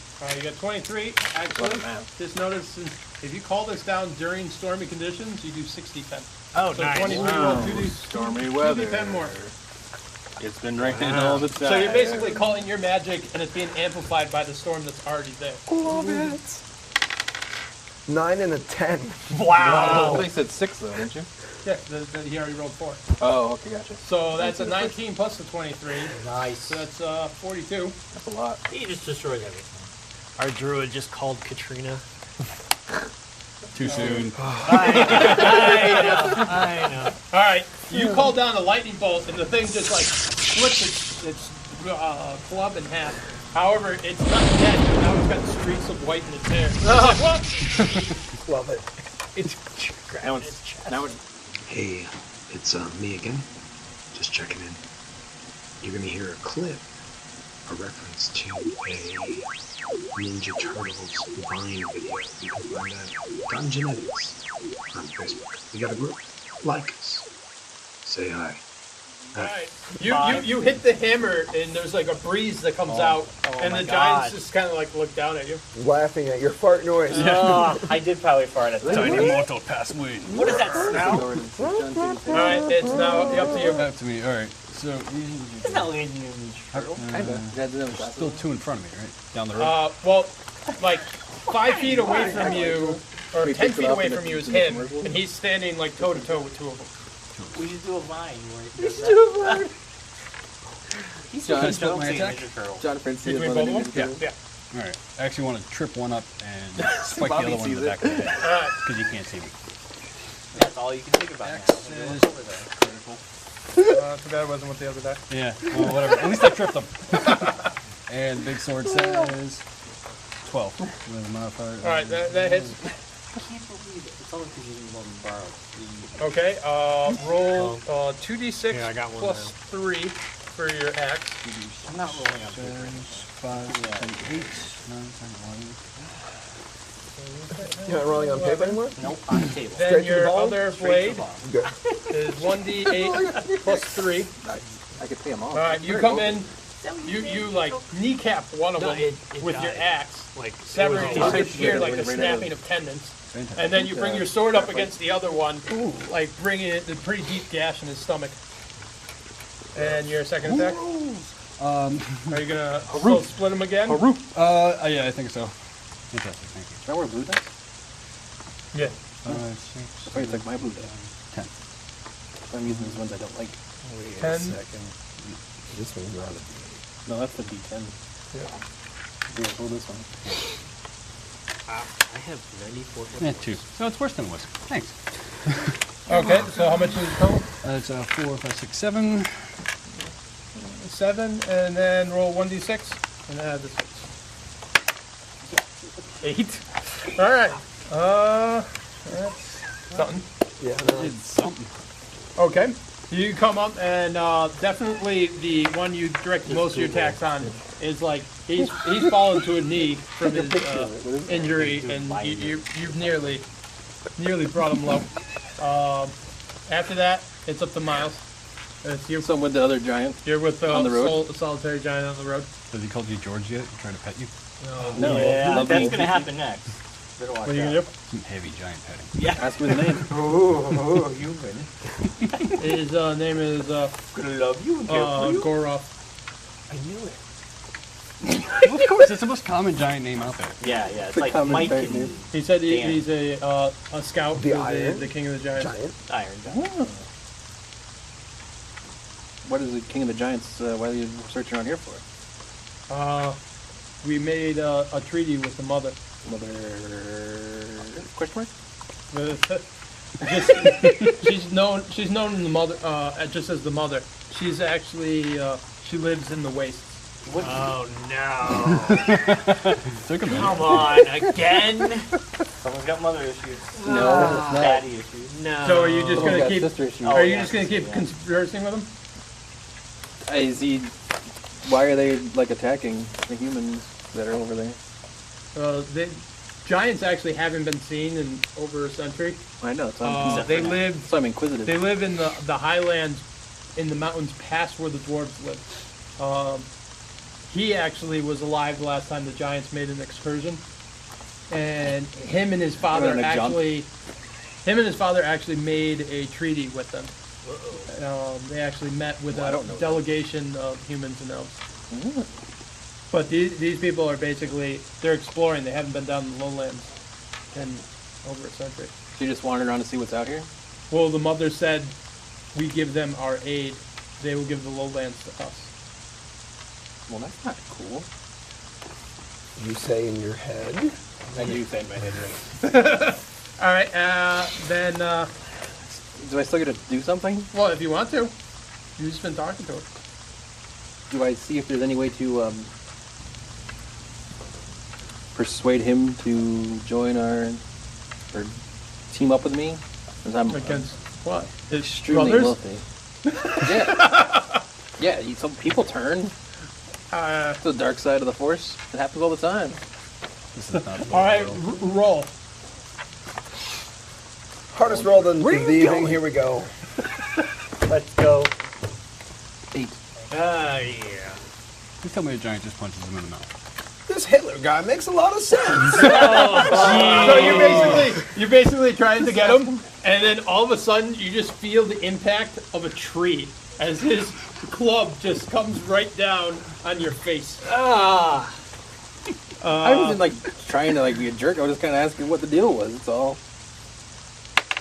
got 23. Actually, What a man. just notice if you call this down during stormy conditions, you do 60-10. Oh, So nice. 23 Wow. roll 2d Stormy weather. 2d10 more. It's been raining all the time. So you're basically calling your magic, and it's being amplified by the storm that's already there. Love it. 9 and a 10. I think you said 6 though, didn't you? Yeah, he already rolled 4. Oh, okay, gotcha. So that's a 19 plus the 23. Nice. So that's 42. That's a lot. He just destroys everything. Our druid just called Katrina. Too soon. I know. All right, you call down a lightning bolt, and the thing just like splits its club in half. However, it's not dead. Now it's got streaks of white in its hair. It's like, what? Love it. Now it, Hey, it's me again. Just checking in. You're gonna hear a clip, a reference to a Ninja Turtles Vine video. You can find that Dungeonetics on Facebook. We got a group. Like us. Say hi. Alright. You hit the hammer, and there's like a breeze that comes out, and my the God. giants just kind of like look down at you. Laughing at your fart noise. I did probably fart at that. Tiny mortal pass away. What is that smell? Alright, it's now up to you. Up to me. Alright. So What the hell is Ninja Turtle? still 2 in front of me, right? Down the road. Well, like 5 feet away from you, or 10 feet away from you is him, and he's standing like toe to toe with 2 of them. We should do a vine where he does that. He's John, just split my don't say attack? Ninja Turtle. John Francia Between is both one of of them? the Yeah. Alright. I actually want to trip one up and spike the Bobby other one in sees the back of the head. Alright. Because you can't see me. That's all you can think about now. Axe When you is look over there. critical. Too bad it wasn't with the other die. Yeah, well, whatever. At least I tripped them. And big sword says 12. With a modifier. Alright, that hits. I can't believe it. It's only because you didn't want to borrow. Okay, roll 2d6 Yeah, I got one plus 3 for your axe. I'm not rolling on paper. 5, 7, 8, 9, 10, 11. You're not rolling on paper anymore? Nope, on the table. Then Straight to the your ball? other Straight to blade the ball. Good. is 1d8 plus 3. I could pay him off. Alright, you come in, you like kneecap one of No, them it with your died. axe, Like, severing it you was could hear like the Right snapping of tendons. And then you bring your sword up against the other one, like bringing it a pretty deep gash in his stomach. And your second attack? Are you gonna still split him again? Yeah, I think so. Fantastic, thank you. Should I wear blue dice? Yeah. 5, 6, Wait, it's like my blue dice. 10. I'm using these ones I don't like. 10. This one's not a No, that's the D10. Yeah. Yeah, hold this one. I have 94. Yeah, 2. So it's worse than it was. Thanks. Okay, so how much is it total? It's 4, 5, 6, 7. 7, and then roll 1d6, and add the 6. 8. All right. That's something. Yeah, Did something. Okay. You come up and definitely the one you direct most of your attacks on is like he's fallen to a knee from his injury, and you've nearly brought him low. After that, it's up to Miles. It's you. So I'm with the other giant. You're with on the road. the solitary giant on the road. Has he called you George yet? You trying to pet you? No, Yeah, love that's me. gonna happen next. Better watch What are you out. gonna do? Some heavy giant petting. Yeah. Ask me the name. Oh, human. His name is Gonna love you and care for you. Goroff. I knew it. Of course, it's the most common giant name out there. Yeah, it's The like common Mike giant and name. He said Dan. he's a scout The for Iron the King of the Giants. Giant. Iron Giant. What is the King of the Giants? What are you searching around here for? We made a treaty with the mother. Mother... Question mark? She's known in the mother just as the mother. She's actually she lives in the wastes. Oh no! Took a minute. Come on, again? Someone's got mother issues. No, it's not. Daddy issues. No. So are you just Someone's gonna got keep? sister issues. Are you yeah, just gonna keep yeah. conversing with him? Is he... Why are they, like, attacking the humans that are over there? The giants actually haven't been seen in over a century. I know, so I'm, They live. so I'm inquisitive. They live in the highlands, in the mountains past where the dwarves live. He actually was alive the last time the giants made an excursion, and him and his father Running a jump. actually made a treaty with them. They actually met with Well, I a don't know delegation of humans and elves. Mm. But these people are basically, they're exploring. They haven't been down in the lowlands in over a century. So you just wandered around to see what's out here? Well, the mother said, we give them our aid. They will give the lowlands to us. Well, that's not cool. You say in your head. I do say in my head, right? All right, then, Do I still get to do something? well, if you want to. You've just been talking to her. Do I see if there's any way to persuade him to join or team up with me? 'Cause I'm Against what? His extremely brothers? wealthy. Yeah. Yeah, some people turn to the dark side of the force. It happens all the time. This is not the All right, world. roll. Hardest roll of the evening. Here we go. Let's go. 8. Ah, yeah. Please tell me a giant just punches him in the mouth. This Hitler guy makes a lot of sense. So you're basically trying to get him, and then all of a sudden you just feel the impact of a tree as his club just comes right down on your face. Ah. I wasn't like trying to like be a jerk. I was just kind of asking what the deal was. That's all.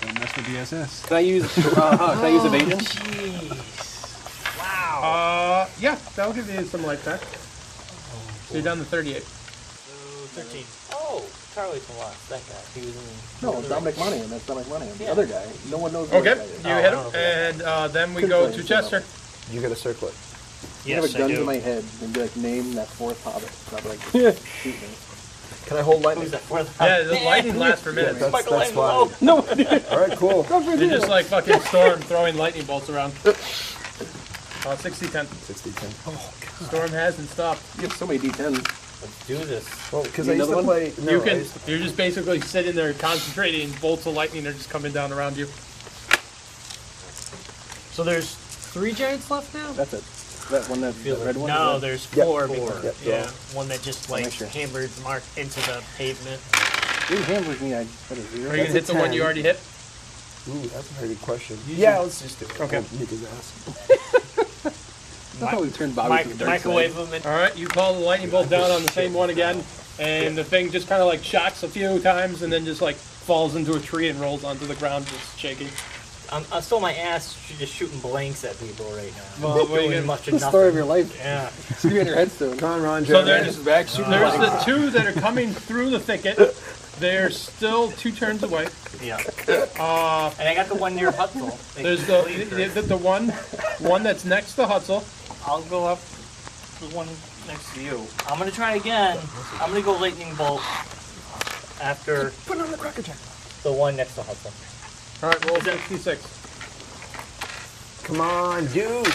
Don't mess with the SS. Can I use evasion? Jeez. Wow. Yeah, that'll give you some life back. So you're down to 38. 13. Oh, Charlie from last. That guy. He was in. No, Dominic Monaghan. That's Dominic Monaghan. The Yeah. other guy. No one knows. who Okay, that guy you is. hit I him, don't and then we Couldn't go play to this Chester. You got a circlet. I have a Yes, I gun to do. my head and be like, name that fourth hobbit. Not like, shoot me. Can I hold lightning? Who's that for? Yeah, the lightning lasts for Yeah, minutes. that's Michael fine. Angelo. No. All right, cool. You're just like fucking Storm throwing lightning bolts around. 60-10. 60-10. Oh, Storm hasn't stopped. You have so many D10s. Let's do this. well, because You I used another to one? play. No, You I can. used to- You're just basically sitting there concentrating. Bolts of lightning are just coming down around you. So there's 3 giants left now? That's it. That one, that red one? No, is that- there's Yep, 4. four. because- Yep, yeah, four. one that just I'll like make sure. hammered Mark into the pavement. You hammered me. I got a 0. Are you gonna That's a hit the one 10. you already hit? Ooh, that's a very good question. You Yeah, should- let's just do it. Okay. We'll nick his ass. That's how we turned Bobby to the dark Microwave side. them and All right, you call the lightning bolt down on the same one again, and the thing just kind of like shocks a few times, and then just like falls into a tree and rolls onto the ground, just shaking. I'm still my ass just shooting blanks at people right now. Well, what are you Doing gonna- much of The nothing. story of your life. Yeah. Screw on your headstone. Come on, Ron, So Jeremy. there's Back shooting there's blanks. the 2 that are coming through the thicket. They're still 2 turns away. Yeah. And I got the one near Hutsell. There's the one that's next to Hutsell. I'll go up to the one next to you. I'm gonna try again. I'm gonna go lightning bolt after Put it on the Cracker Jack. the one next to Hutsell. All right, roll 66. Come on, dude.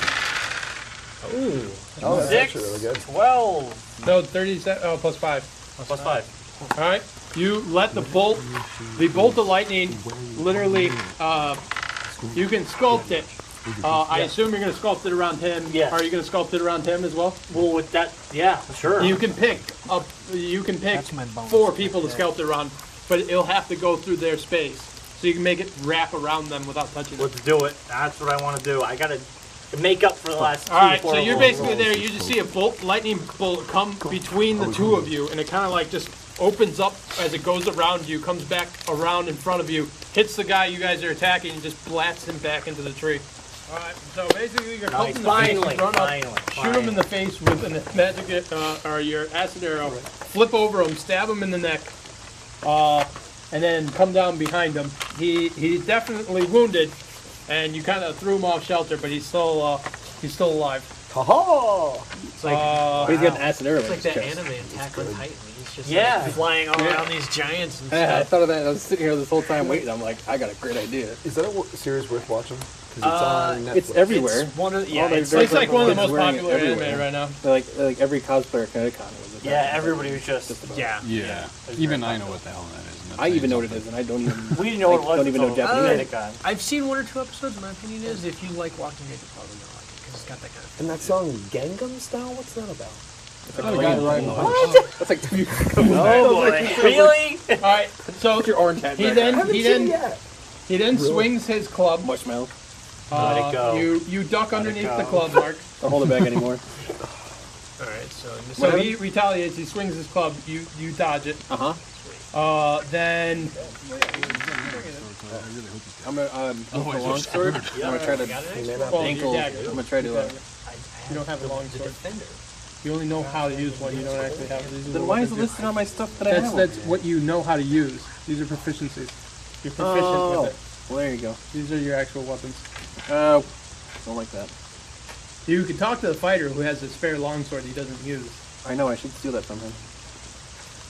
Ooh. Oh, that's 6, actually really good. 12, No, 37. Oh, plus 5. plus 5. All right. You let the bolt of lightning, literally, you can sculpt it. I assume you're going to sculpt it around him. Yes. Are you going to sculpt it around him as well? Well, with that, yeah, sure. You can pick 4 people to sculpt it around, but it'll have to go through their space. So you can make it wrap around them without touching it. Let's do it. That's what I want to do. I got to make up for the last All right, 4 so you're rolls. basically there. You just see a lightning bolt come between the two of you, and it kind of like just opens up as it goes around you, comes back around in front of you, hits the guy you guys are attacking, and just blasts him back into the tree. All right, so basically you're Nice. in the face, you run up, Finally. shoot him in the face with a magic or your acid arrow, flip over him, stab him in the neck, and then come down behind him. He's definitely wounded, and you kind of threw him off shelter, but he's still alive. Ha ha! It's like, But he's got an acid arrow. it's in like his that chest. anime Attack on Titan. He's just Yeah. like, flying all around these giants and Yeah, I stuff. thought of that. I was sitting here this whole time waiting. I'm like, I got a great idea. Is that a series worth watching? Because it's on Netflix. It's everywhere. It's one of the, All their it's It's like one of the most Kids wearing it popular anime everywhere. right now. Like every cosplayer at Con was. Yeah, everybody was just. yeah. Yeah. Even I know what the hell that is. and that's I even know what it something. is, and I don't even. We didn't know what it was. Don't even know until Japanese. Con. I've seen 1 or 2 episodes. My opinion is, if you like Walking Dead, you're probably gonna like it because it's got that kind of. And that song Gangnam Style, what's that about? It's like a guy riding a horse. That's like Oh boy! Really? All right, so your orange hat. he back. then haven't he seen then it yet. he then swings his club. Marshmallow. Let it go. You duck underneath go. the club, Mark. Don't hold it back anymore. All right, so So he retaliates. He swings his club. You dodge it. Then I'm gonna with the long sword. I'm gonna try to He may not well, be. your dagger. I'm gonna try to. You don't have a long sword. You only know how to use one. You don't actually have. These are Then the why is weapons it listed on my stuff that I That's have? that's what you know how to use. These are proficiencies. You're proficient with it. Well, there you go. These are your actual weapons. Don't like that. You can talk to the fighter who has a spare longsword he doesn't use. I know. I should steal that from him.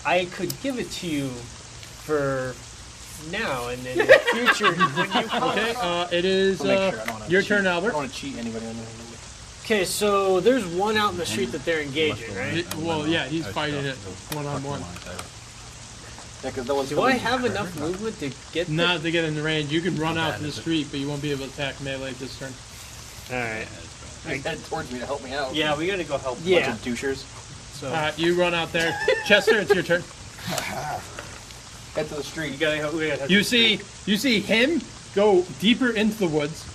I could give it to you for now, and then in the future when you come. Okay, it is I'll make sure I don't wanna your cheat. turn, I Albert. don't want to cheat anybody on anything. Okay, so there's one out in the street that they're engaging, right? Well, yeah, he's fighting it one-on-one. Yeah, because no one's. Do I have enough movement to get? Not to get in the range. You can run out in the street, but you won't be able to attack melee this turn. All right. He's headed towards me to help me out. Yeah, we gotta go help. Yeah. Bunch of douchers. So You run out there. Chester, it's your turn. Head to the street. We gotta You see him go deeper into the woods,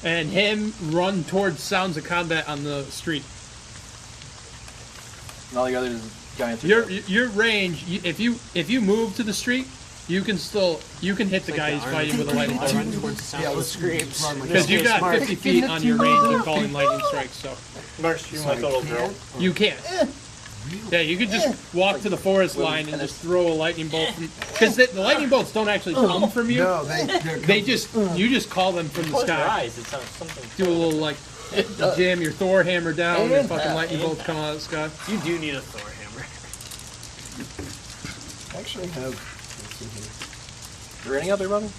and him run towards sounds of combat on the street. And all the others giants. Your range. If you move to the street, you can hit the guy he's fighting with a lightning bolt. run towards the sound of the screams. Because you got 50 feet on your range of calling lightning strikes, so March, you my little girl. you can't. Yeah, you could just walk to the forest line and just throw a lightning bolt. Because the lightning bolts don't actually come from you. No, You just call them from the Close your sky. eyes. It sounds something. Do a little like jam your Thor hammer down and fucking lightning bolts come out of the sky. You do need a Thor hammer. actually have. Is there any other, Robin?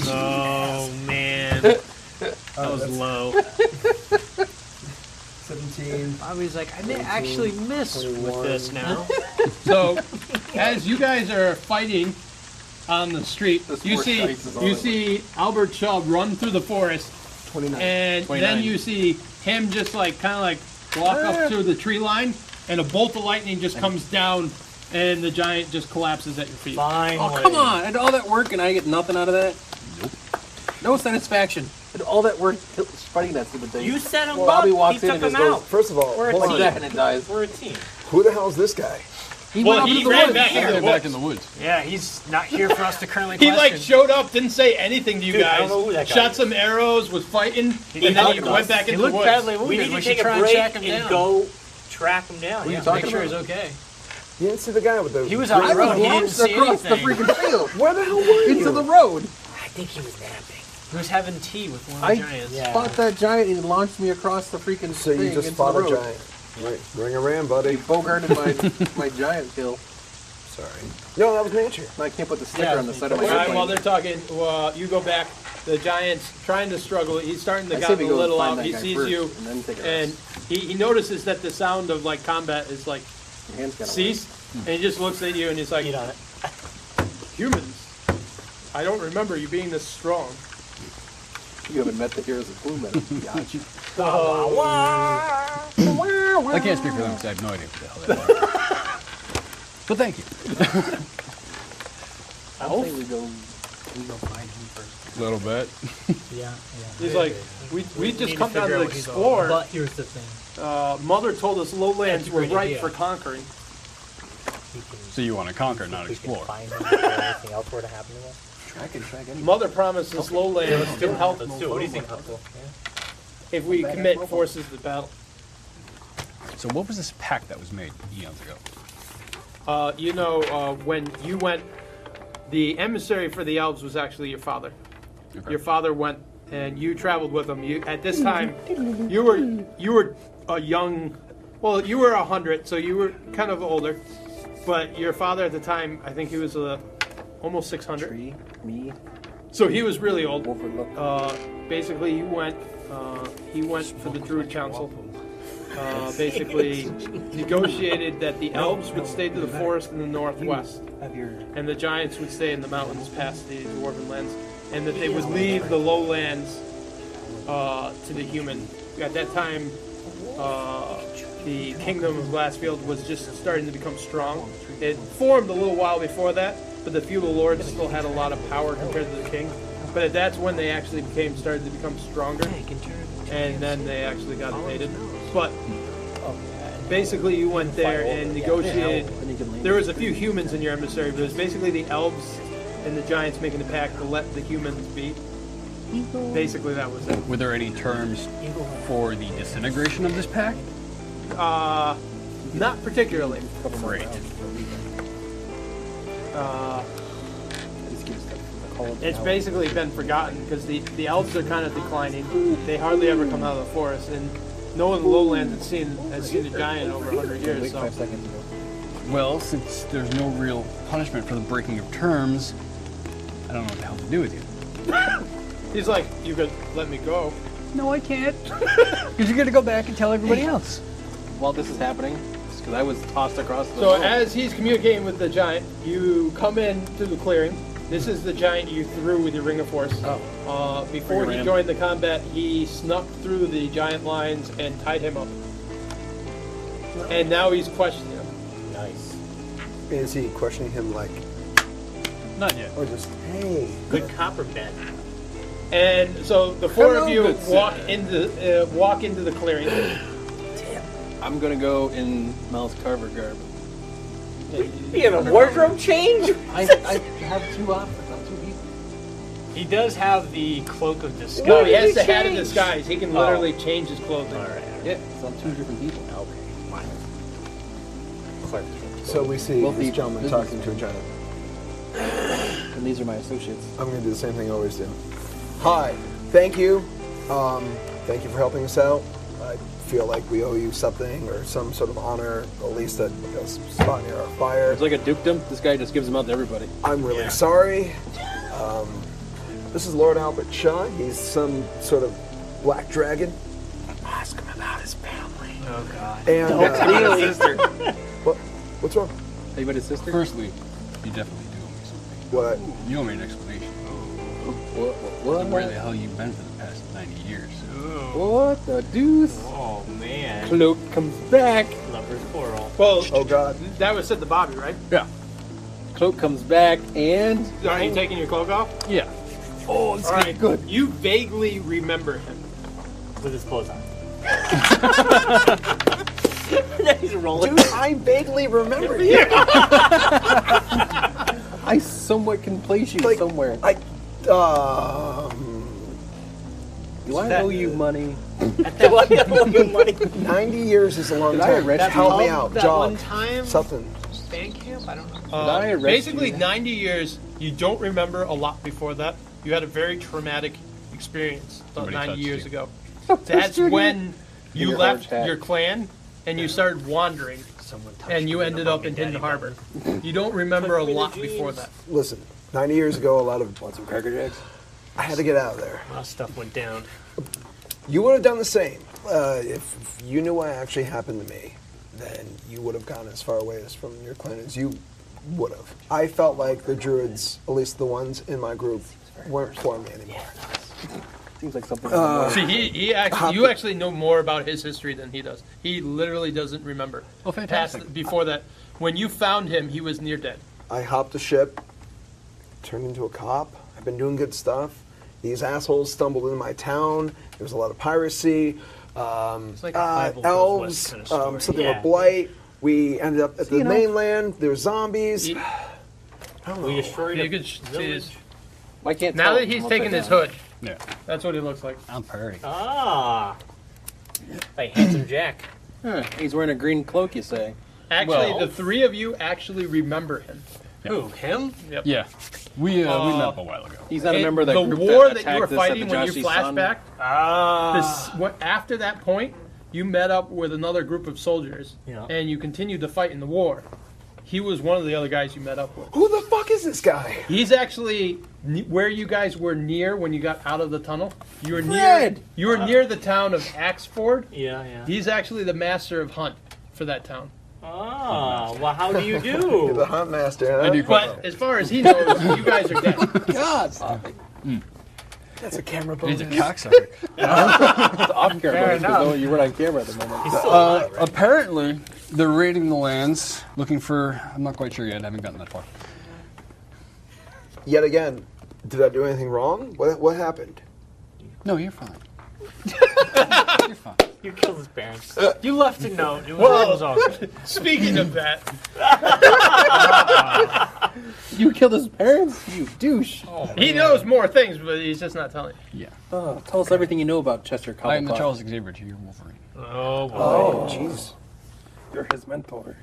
Oh man, that was low. 17. Bobby's like, I may actually miss with this now. So, as you guys are fighting on the street, This you force see dice is on you it. see Albert Shaw run through the forest, 29. and 29. then you see him just like kind of like walk up to the tree line, and a bolt of lightning just comes down, and the giant just collapses at your feet. Finally. Oh, come on. I did all that work and I get nothing out of that? Nope. No satisfaction. I did all that work fighting that stupid thing. You set him Bobby up. walks He in took and him just goes, out. First of all, We're a hold team. on. that and it dies. We're a team. Who the hell is this guy? He Well, went he up to the ran woods. back They're into the back woods. in the woods. Yeah, he's not here for us to currently He question. like showed up, didn't say anything to you Dude, I guys. don't know who that guy Shot is. some arrows, was fighting, and then talked he about went us. back He into the looked woods. badly We wounded. need to should take a try and break track him and down. go track him down. What are you Yeah. talking Make sure about? he's okay. You didn't see the guy with the. He was on I the road. was He didn't launched see across the anything. freaking field. Where the hell were you? Into the road. I think he was napping. He was having tea with one of I the giants. Yeah. fought that giant and he launched me across the freaking So you thing just into fought the a road. giant. Right. Bring her in, buddy. He bogarted my giant kill. Sorry. No, that was nature. I can't put the sticker on the side of my All right, airplane. while they're talking, you go back. The giant's trying to struggle. He's starting to I get say a we go little find out. that He guy sees first you, and then take a and rest. he notices that the sound of like combat is like Your hand's gotta ceased, and he just looks at you and he's like, Eat on it. "Humans, I don't remember you being this strong." work. You haven't met the heroes of Plume yet. Gotcha. I can't speak for them because I have no idea what the hell they are. But thank you. I don't think we go find him first. A little bit. Yeah. He's like, "We just come down to explore. But here's the thing. Mother told us lowlands That's a were great ripe idea. for conquering." So you want to conquer, not explore. Find him before anything else were to happen to us. I can track any. Mother promised us lowlands can help Let's do it. What do you think, Hutsell? if we commit forces to battle. So what was this pact that was made eons ago? When you went, the emissary for the elves was actually your father. Okay. Your father went, and you traveled with him. At this time, you were a young, well, you were 100, so you were kind of older. But your father at the time, I think he was almost 600. Tree, me, So he was really old. overlook. Basically, he went for the Druid Council. Basically negotiated that the elves would stay to the forest in the northwest, and the giants would stay in the mountains past the dwarven lands, and that they would leave the lowlands to the human. At that time, the kingdom of Glassfield was just starting to become strong. It formed a little while before that, but the feudal lords still had a lot of power compared to the king. But that's when they actually started to become stronger, and then they actually got invaded. But basically, you went there and negotiated. There was a few humans in your emissary, but it was basically the elves and the giants making a pact to let the humans be. Basically, that was it. Were there any terms for the disintegration of this pact? Not particularly. Great. It's basically been forgotten because the elves are kind of declining. They hardly ever come out of the forest, and no one in the lowlands has seen a giant over 100 years. So. 5 seconds ago. Well, since there's no real punishment for the breaking of terms, I don't know what the hell to do with you. He's like, "You could let me go." No, I can't. Because you're going to go back and tell everybody else. While this is happening, because I was tossed across the So room. as he's communicating with the giant, you come in to the clearing. This is the giant you threw with your Ring of Force. Before he joined the combat, he snuck through the giant lines and tied him up. And now he's questioning him. Nice. Is he questioning him like, Not yet. or just, hey? Good copper bed. And so the four Hello, of you good walk into the clearing. I'm gonna go in Mel's Carver garb. You have a wardrobe change? I have 2 outfits. I'm 2 people. He does have the cloak of disguise. No, he has the hat of disguise. He can literally change his clothing. All right. Yeah, so I'm 2 different people. Okay. Mine. So we see Both this the gentleman business talking to a giant. And these are my associates. I'm going to do the same thing I always do. Hi, thank you. Thank you for helping us out. I feel like we owe you something or some sort of honor, at least at a spot near our fire. It's like a dukedom. This guy just gives them out to everybody. I'm really sorry. This is Lord Albert Shaw. He's some sort of black dragon. Ask him about his family. Oh God. And what's wrong? Are you his sister? Firstly, you definitely do owe me something. What? You owe me an explanation. What? Where the hell you been for the past 90 years? What the deuce? Oh man. Cloak comes back. Lovers plural. Well, Oh God. that was said to Bobby, right? Yeah. Cloak comes back and... Are you taking your cloak off? Yeah. Oh, it's All right, good. You vaguely remember him. With his clothes on. He's rolling. Dude, I vaguely remember you. I somewhat can place you Like, somewhere. Do I owe you money? Money. 90 years is a long Did I time. arrest Help me you? out, That Jog. one time Something. band camp? I don't know. Did I arrest Basically, you? 90 years, you don't remember a lot before that. You had a very traumatic experience about Somebody 90 touched years you. ago. That's when you your left orange hat. your clan and you started wandering. someone touched and you me in ended the up in Mommy Hidden Daddy Harbor. You don't remember a lot before that. Listen, 90 years ago, a lot of Want some Cracker Jacks? I had to get out of there. A lot of stuff went down. You would have done the same. If you knew what actually happened to me, then you would have gone as far away as from your clan as you would have. I felt like the druids, at least the ones in my group, weren't for me anymore. Seems like something. See, you actually know more about his history than he does. He literally doesn't remember. Oh, fantastic. Before that, when you found him, he was near dead. I hopped a ship, turned into a cop. I've been doing good stuff. These assholes stumbled into my town. There was a lot of piracy. It's like a Bible Goes Elves, West kind of story. something Yeah. with blight. We ended up at the mainland. There's zombies. He- I don't know. We destroyed You a could see his, village. I can't now tell. that he's I'm taken upside his down. hood, Yeah. that's what he looks like. I'm Prairie. Ah. By Handsome Jack. Huh, he's wearing a green cloak, you say? Actually, Well- the three of you actually remember him. Who? Him? Yep. Yeah. We met up a while ago. He's not a member of that the group war that that you were attacked us at fighting the when you Joshi's son. flashback. Ah. After that point, you met up with another group of soldiers, Yeah. and you continued to fight in the war. He was one of the other guys you met up with. Who the fuck is this guy? He's actually where you guys were near when you got out of the tunnel. You were Fred! near the town of Axford. Yeah, yeah. He's actually the master of hunt for that town. Ah, well, how do you You're do? the hunt master, huh? I do quite well. But as far as he knows, you guys are dead. God, stop it. That's a camera He's bonus. a cocksucker. It's off camera enough. because you weren't on camera at the moment. He's still alive, right? Apparently, they're raiding the lands, looking for. I'm not quite sure yet. I haven't gotten that far. Yet again, did I do anything wrong? What happened? No, you're fine. You're fine. You killed his parents. You left a note. It was all good. Speaking of that, You killed his parents? You douche. he knows more things, but he's just not telling you. Yeah. Oh, tell us everything you know about Chester Cobblepot. I am the Charles Xavier to your Wolverine. Oh, boy. Oh, jeez. You're his mentor.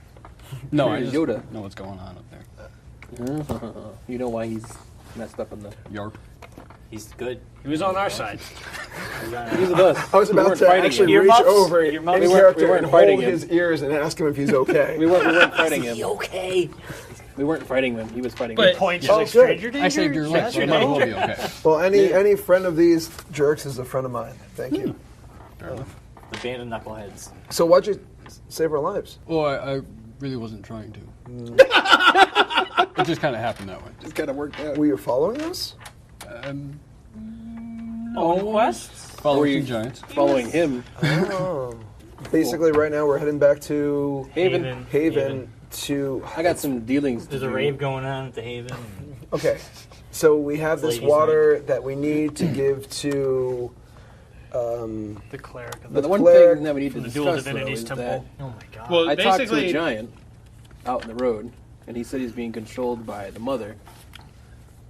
No, You're I just Yoda. know what's going on up there. You know why he's messed up in the... Yarp. He's good. He was on our side. He's with us. I was We about weren't to fighting actually him. reach Earmuffs? over in Earmuffs? We character weren't and fighting hold him. his ears and ask him if he's okay. We weren't fighting him. Okay. We weren't fighting him. He was fighting But- him. Points Oh, like good. stranger danger. I saved your life, so you might as well be okay. Well, any friend of these jerks is a friend of mine. Thank you. Fair enough. The band of knuckleheads. So why'd you save our lives? Well, I really wasn't trying to. It just kind of happened that way. Just kind of worked out. Were you following us? On quests? Following some giants. Following him. Oh. Basically, right now we're heading back to Haven. Haven to. I got some dealings to There's a do. rave going on at the Haven. Okay, so we have this Ladies' water that we need to give to. The cleric. But the one cleric thing that we need to From the Dual discuss, though, Divinities is Temple. that Oh my god. Well, I talked to a basically, giant out in the road, and he said he's being controlled by the mother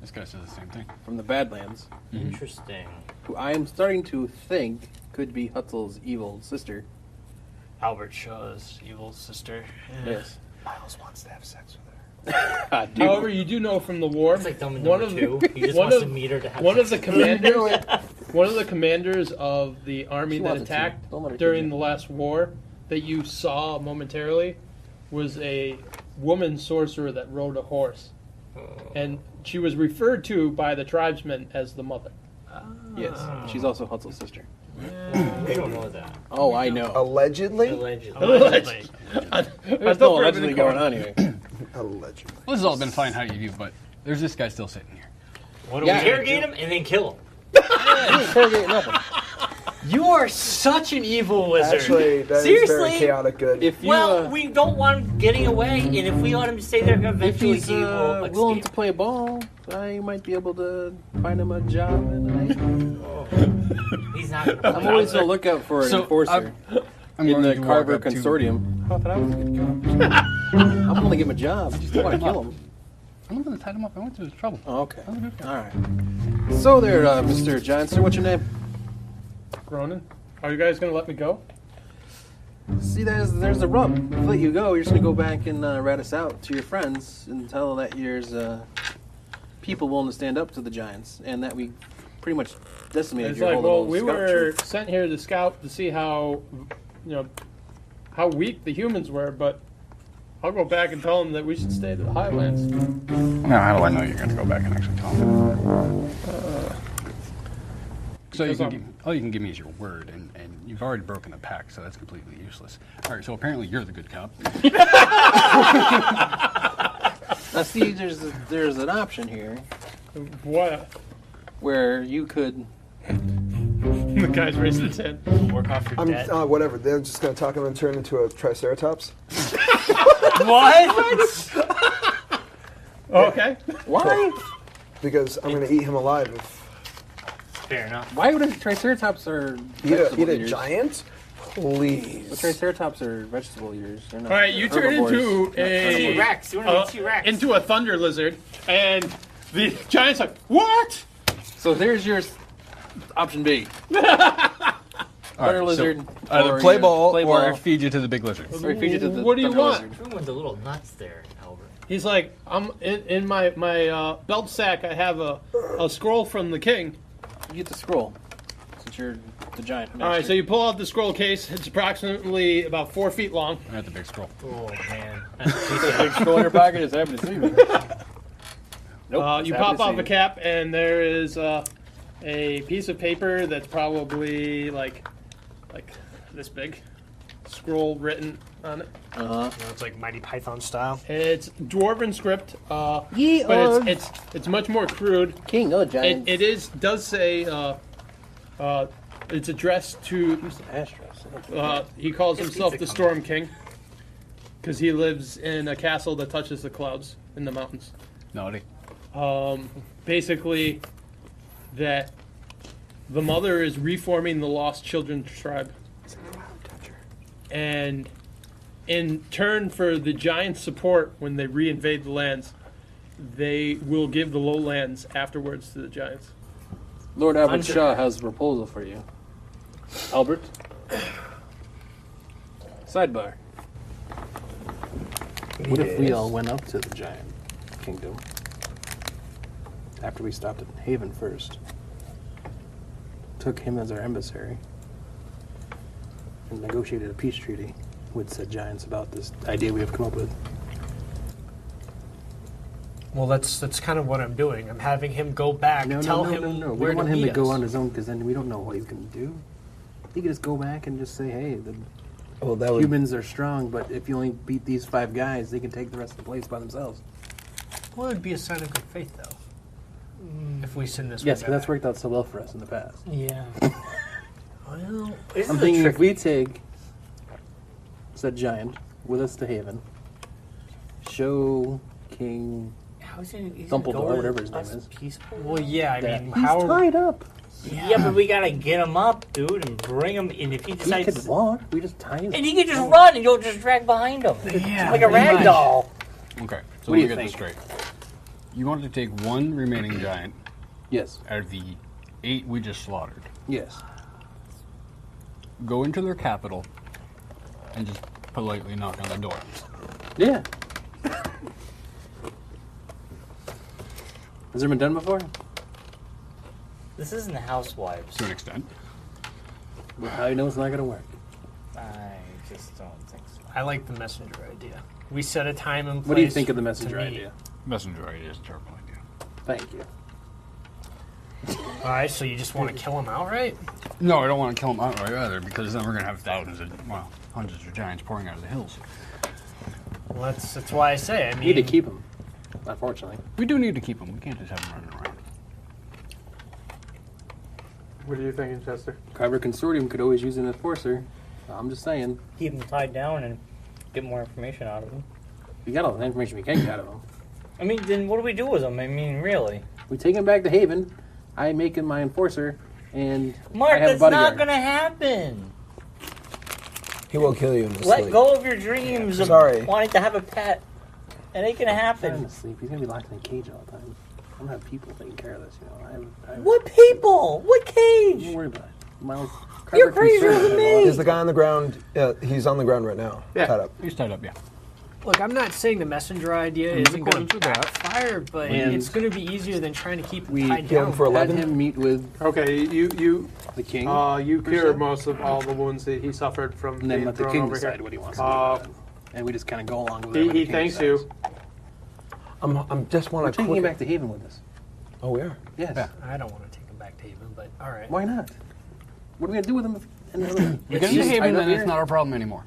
This guy says the same thing. from the Badlands, Interesting. who I am starting to think could be Hutsell's evil sister. Albert Shaw's evil sister. Yeah. Yes. Miles wants to have sex with her. I do. however, you do know from the war, It's like Dumb and one Dumber of 2. He just one wants of- to meet her to have one of the sex with her. commanders, one of the commanders of the army She that wanted to. attacked Don't let her during kill the you. last war that you saw momentarily was a woman sorcerer that rode a horse, and she was referred to by the tribesmen as the mother. Yes. She's also Hutsell's sister. We don't know that. Oh, I know. Allegedly? Allegedly. Allegedly. There's no allegedly going on here. Allegedly. Well, this has all been fine how you do, but there's this guy still sitting here. What do Yeah. we Interrogate him and then kill him. Interrogate nothing. You are such an evil wizard. Actually, that is Seriously? very chaotic good. If you, Well, we don't want him getting away, and if we let him stay there, if eventually he's he will willing escape. to play ball, I might be able to find him a job. And He's not going I'm always on the lookout for an So, enforcer I'm in going the to walk Carver up to- Consortium. I thought that was a good job. I'm going to give him a job. I just don't want to kill him. I'm not going to tie him up. I went through his trouble. Oh, okay. All right. So there, Mr. Johnson, what's your name? Ronan, are you guys gonna let me go? See, there's the rub. If we let you go, you're just going to go back and rat us out to your friends and tell that there's people willing to stand up to the giants and that we pretty much decimated It's your like, whole well, little we scout were troop. sent here to scout to see how, how weak the humans were, but I'll go back and tell him that we should stay to the Highlands. Now, how do I know you're going to go back and actually tell him? So all you can give me is your word, and you've already broken the pact, so that's completely useless. All right, so apparently you're the good cop. Now, see, there's an option here. What? Where you could... The guy's raising his hand. Work off your debt. Whatever. They're just going to talk him and turn into a triceratops. What? Okay. Why? Because I'm going to eat him alive. Fair enough. Why would a triceratops or Eat a giant? Please. The triceratops are vegetable eaters. They're not All right, you turn into a T-Rex. You want to be T-Rex? into a thunder lizard, and the giant's like, "What?" So there's your option B. Thunder lizard. Either play ball or feed you to the big lizard. Or feed you to the What do you thunder want? lizard. Everyone's a little nuts there, Albert. He's like, "I'm in my belt sack. I have a scroll from the king." You get the scroll, since you're the giant. All right, so you pull out the scroll case. It's approximately about 4 feet long. I got the big scroll. Oh, man. the big scroll in your pocket is happy to see me. Nope. You pop off a cap, and there is a piece of paper that's probably like this big. Scroll written on it. It's like Mighty Python style. It's dwarven script, but it's much more crude. King of giants. It does say it's addressed to. He calls himself the Storm King because he lives in a castle that touches the clouds in the mountains. Naughty. Basically, that the mother is reforming the Lost Children tribe, and in turn for the giants' support when they reinvade the lands, they will give the lowlands afterwards to the giants. Lord Albert Shaw has a proposal for you. Albert? Sidebar. What if we all went up to the giant kingdom after we stopped at Haven first, took him as our emissary, and negotiated a peace treaty with said giants about this idea we have come up with? Well, that's kind of what I'm doing. I'm having him go back, tell him We where don't want to him meet to go us. on his own, because then we don't know what he can do. He could just go back and just say, hey, humans are strong, but if you only beat these 5 guys, they can take the rest of the place by themselves. Well, it would be a sign of good faith, though. If we send this. Yes, but that's worked out so well for us in the past. Yeah. Well, I'm thinking if we take said giant with us to Haven, show King Dumbledore, whatever his name is. Peaceful? Well, yeah, I mean, He's tied up. Yeah, but we gotta get him up, dude, and bring him. And if he He decides, could walk. We just tie him. and he can just run, and you'll just drag behind him, Yeah, like a pretty rag much. doll. Okay, so What do let me you get think? this straight. You wanted to take one remaining giant Yes. out of the 8 we just slaughtered, Yes. go into their capital, and just politely knock on the door. Yeah. Has it been done before? This isn't the Housewives. To an extent. Well, how do you know it's not going to work? I just don't think so. I like the messenger idea. We set a time and place. What do you think of the to messenger meet. idea? Messenger idea is a terrible idea. Thank you. All right, so you just want to kill him outright? No, I don't want to kill them outright either, because then we're going to have thousands of, hundreds of giants pouring out of the hills. Well, that's why I say. I mean, Need to keep him, unfortunately. We do need to keep them. We can't just have them running around. What are you thinking, Chester? Kyber Consortium could always use an enforcer. I'm just saying. Keep him tied down and get more information out of him. We got all the information we can get out of him. I mean, then what do we do with him? I mean, really? We take him back to Haven. I make him my enforcer, and Mark, I have that's a bodyguard. not gonna happen. He will kill you in his Let sleep. go of your dreams of Sorry. wanting to have a pet. It ain't gonna He's not happen. gonna sleep. He's gonna be locked in a cage all the time. I'm gonna have people taking care of this. What people? What cage? Don't worry about it. Miles, You're crazier than me. Is the guy on the ground? He's on the ground right now. Yeah. Tied up. He's tied up, yeah. look, I'm not saying the messenger idea isn't going according to to that. backfire, but And it's going to be easier than trying to keep him we tied kill him down. for Had 11. him meet with Okay, you the king, you per cured se? most of all the wounds that he suffered from and then being let the thrown king over decide here. what he wants to do. with and we just kind of go along with it. He thanks you. I'm just want We're to taking him back to Haven with us. Oh, we are. Yes. Yeah. I don't want to take him back to Haven, but all right. Why not? What are we gonna do with him? We get into Haven, and it's not our problem anymore.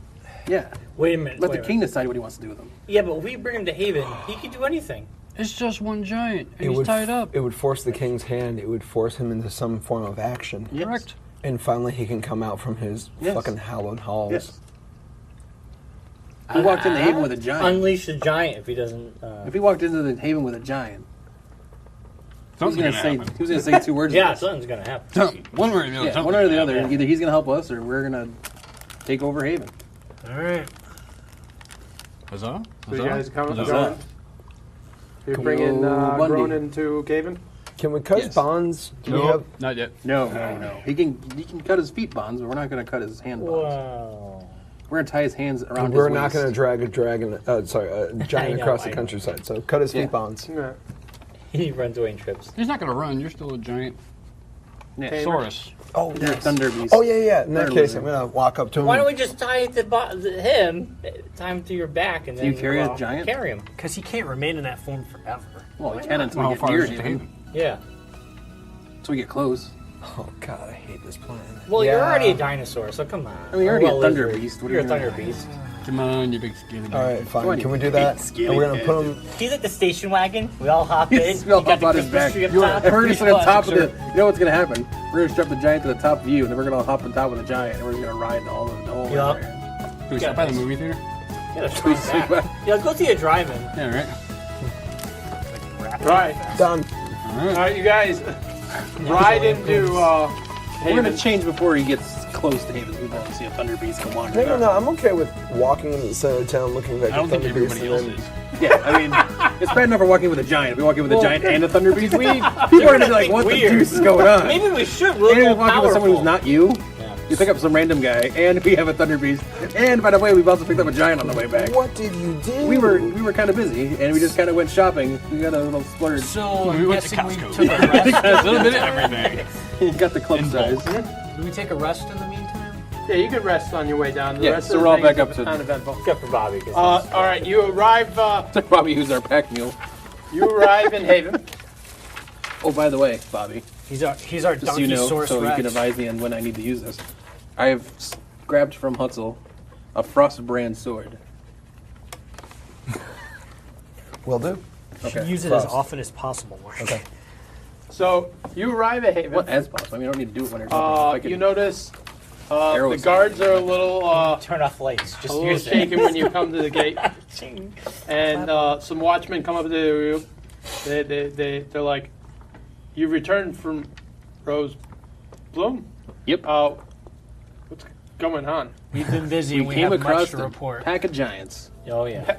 Yeah. Wait a minute. Let wait the a king minute. decide what he wants to do with him. Yeah, but if we bring him to Haven, he could do anything. It's just one giant, and It he's would tied up. It would force the king's hand. It would force him into some form of action. Yes. Correct. And finally, he can come out from his Yes. fucking hallowed halls. Yes. If he walked into Haven with a giant. Unleash the giant if he doesn't. If he walked into the Haven with a giant, Something's he was gonna gonna say 2 words. Yeah, to us. something's gonna happen. One way or the other. Yeah, something's one or the gonna other. happen. Either he's gonna help us, or we're gonna take over Haven. All right. Kazaa? So you guys coming? Kazaa? Going? You're Come bringing on, Bundy. Gronin to Caven? Can we cut Yes. bonds? Do we No, have? not yet. No. He can cut his feet bonds, but we're not gonna cut his hand bonds. Wow. We're gonna tie his hands around We're his not waist. going to drag a dragon. A giant know, across I the know. countryside. So cut his Yeah. feet bonds. Yeah. He runs away in trips. He's not going to run. You're still a giant Yeah. Saurus. Oh, You're a thunder beast. Oh yeah. In that Thunder case, lizard. I'm going to walk up to him. Why don't we just tie it to him, tie him to your back, and Do then you carry a giant? Carry him. Because he can't remain in that form forever. Well, we can until How we get far near is it to Haven. Haven? Yeah. So we get close. Oh god, I hate this plan. Well, Yeah. you're already a dinosaur, so come on. I mean, you're already Well, a thunder lizard. beast. What You're are a you thunder doing? beast. Come on, you big scaly All right, Come fine. on, Can you we do that? scaly And we're going to head. put him. He's like the station wagon. We all hop in. We all You got hop the on his Christmas back. tree up You're top. we're just on the top of the. Classic, You know what's gonna happen? We're gonna strap the giant to the top view, and then we're gonna hop on top of the giant, and we're gonna ride the whole way Yup. there. Can we stop by the movie theater? Yeah, that's strong back. Yeah, go see a drive-in. Yeah, right. Right. Done. All All right, you guys ride into We're Haven. gonna change before he gets close to Haven. We want to see a thunder beast come wandering. No. I'm okay with walking into the center of town looking like I don't a think thunder beast. everybody And else then, is. Yeah, I mean, it's bad enough we're walking with a giant. If we walk in with a Well, giant and a thunder beast, we- people are gonna be like, think "What the weird. deuce is going on?" Maybe we should. We'll And go we're walking with someone who's powerful. not you. Yeah. You pick up some random guy, and we have a thunder beast. And by the way, we've also picked up a giant on the way back. what did you do? We were kind of busy, and we just kind of went shopping. We got a little splurge. So We I'm went to guessing we Costco. took a rest. A little bit of everything. You got the club In size. bulk. Do we take a rest in the meantime? Yeah, you can rest on your way down. The Yeah, rest so of the we're all thing is back up to- uneventful. Except for Bobby. 'cause All right, you arrive. Bobby, who's our pack mule. You arrive in Haven. Oh, by the way, Bobby, He's our just so donkey you know, source so you Rex. can advise me on when I need to use this. I have grabbed from Hutsell a frost brand sword. Will do. Okay. Use it as Frost. often as possible, Mark. Okay. So you arrive at Haven. What as possible? I mean, I don't need to do it when they're talking. You notice the Arrows. guards are a little turn off lights. Just a little use shaken it. when you come to the gate, Ching. and some watchmen come up to you. They're like, "You returned from Rose Bloom? Yep. What's going on? We've been busy. We We came have across much to a report. pack of giants. Oh yeah.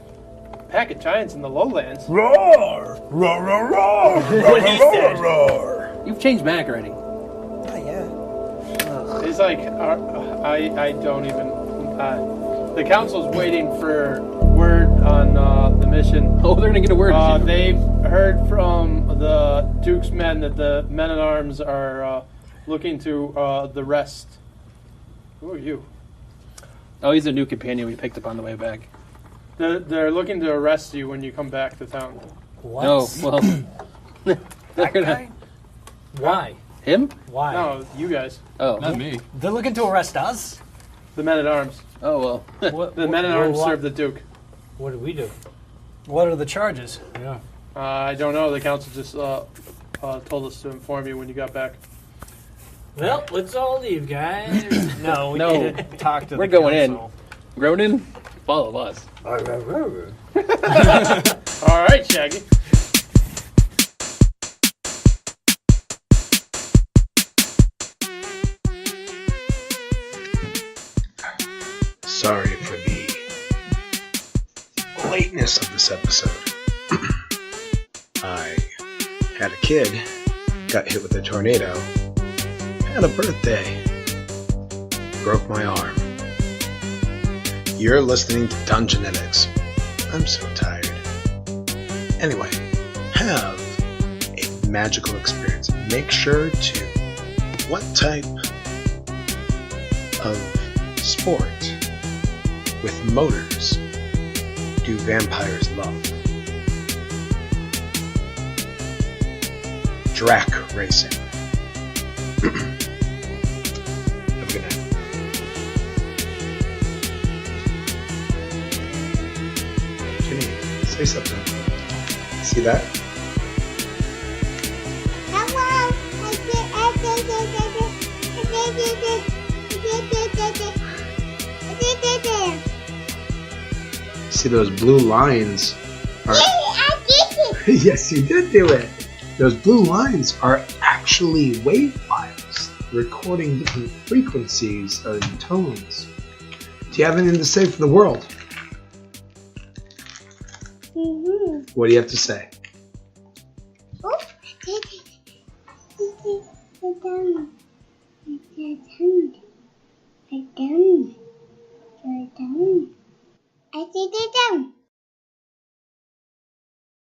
Pack of giants in the lowlands. Roar! Roar! Roar! Roar! What he said. Roar! You've changed back already. Oh, yeah. It's like I don't even. The council's waiting for word on the mission. Oh, they're gonna get a word. They've heard from the Duke's men that the men at arms are looking to the rest. Who are you? Oh, he's a new companion we picked up on the way back. They're looking to arrest you when you come back to town. What? No, well, they're gonna Why? him. Why? No, you guys, Oh, Not me. They're looking to arrest us? the men at arms. oh well. What, The men at arms what, serve the Duke. What did we do? what are the charges? Yeah. I don't know. The council just told us to inform you when you got back. Well, let's all leave, guys. No, we No. need to talk to We're the going in. council. Gronin, follow us. All right, Shaggy. Sorry for the lateness of this episode. I had a kid, got hit with a tornado, had a birthday, broke my arm. You're listening to Dungeonetics. I'm so tired. Anyway, have a magical experience. Make sure to what type of sport with motors do vampires love? Drac racing. Have a good night. Jenny, say something. See that? See those blue lines are... Yes, you did do it. Those blue lines are actually wave files recording different frequencies and tones. Do you have anything to say for the world? What do you have to say?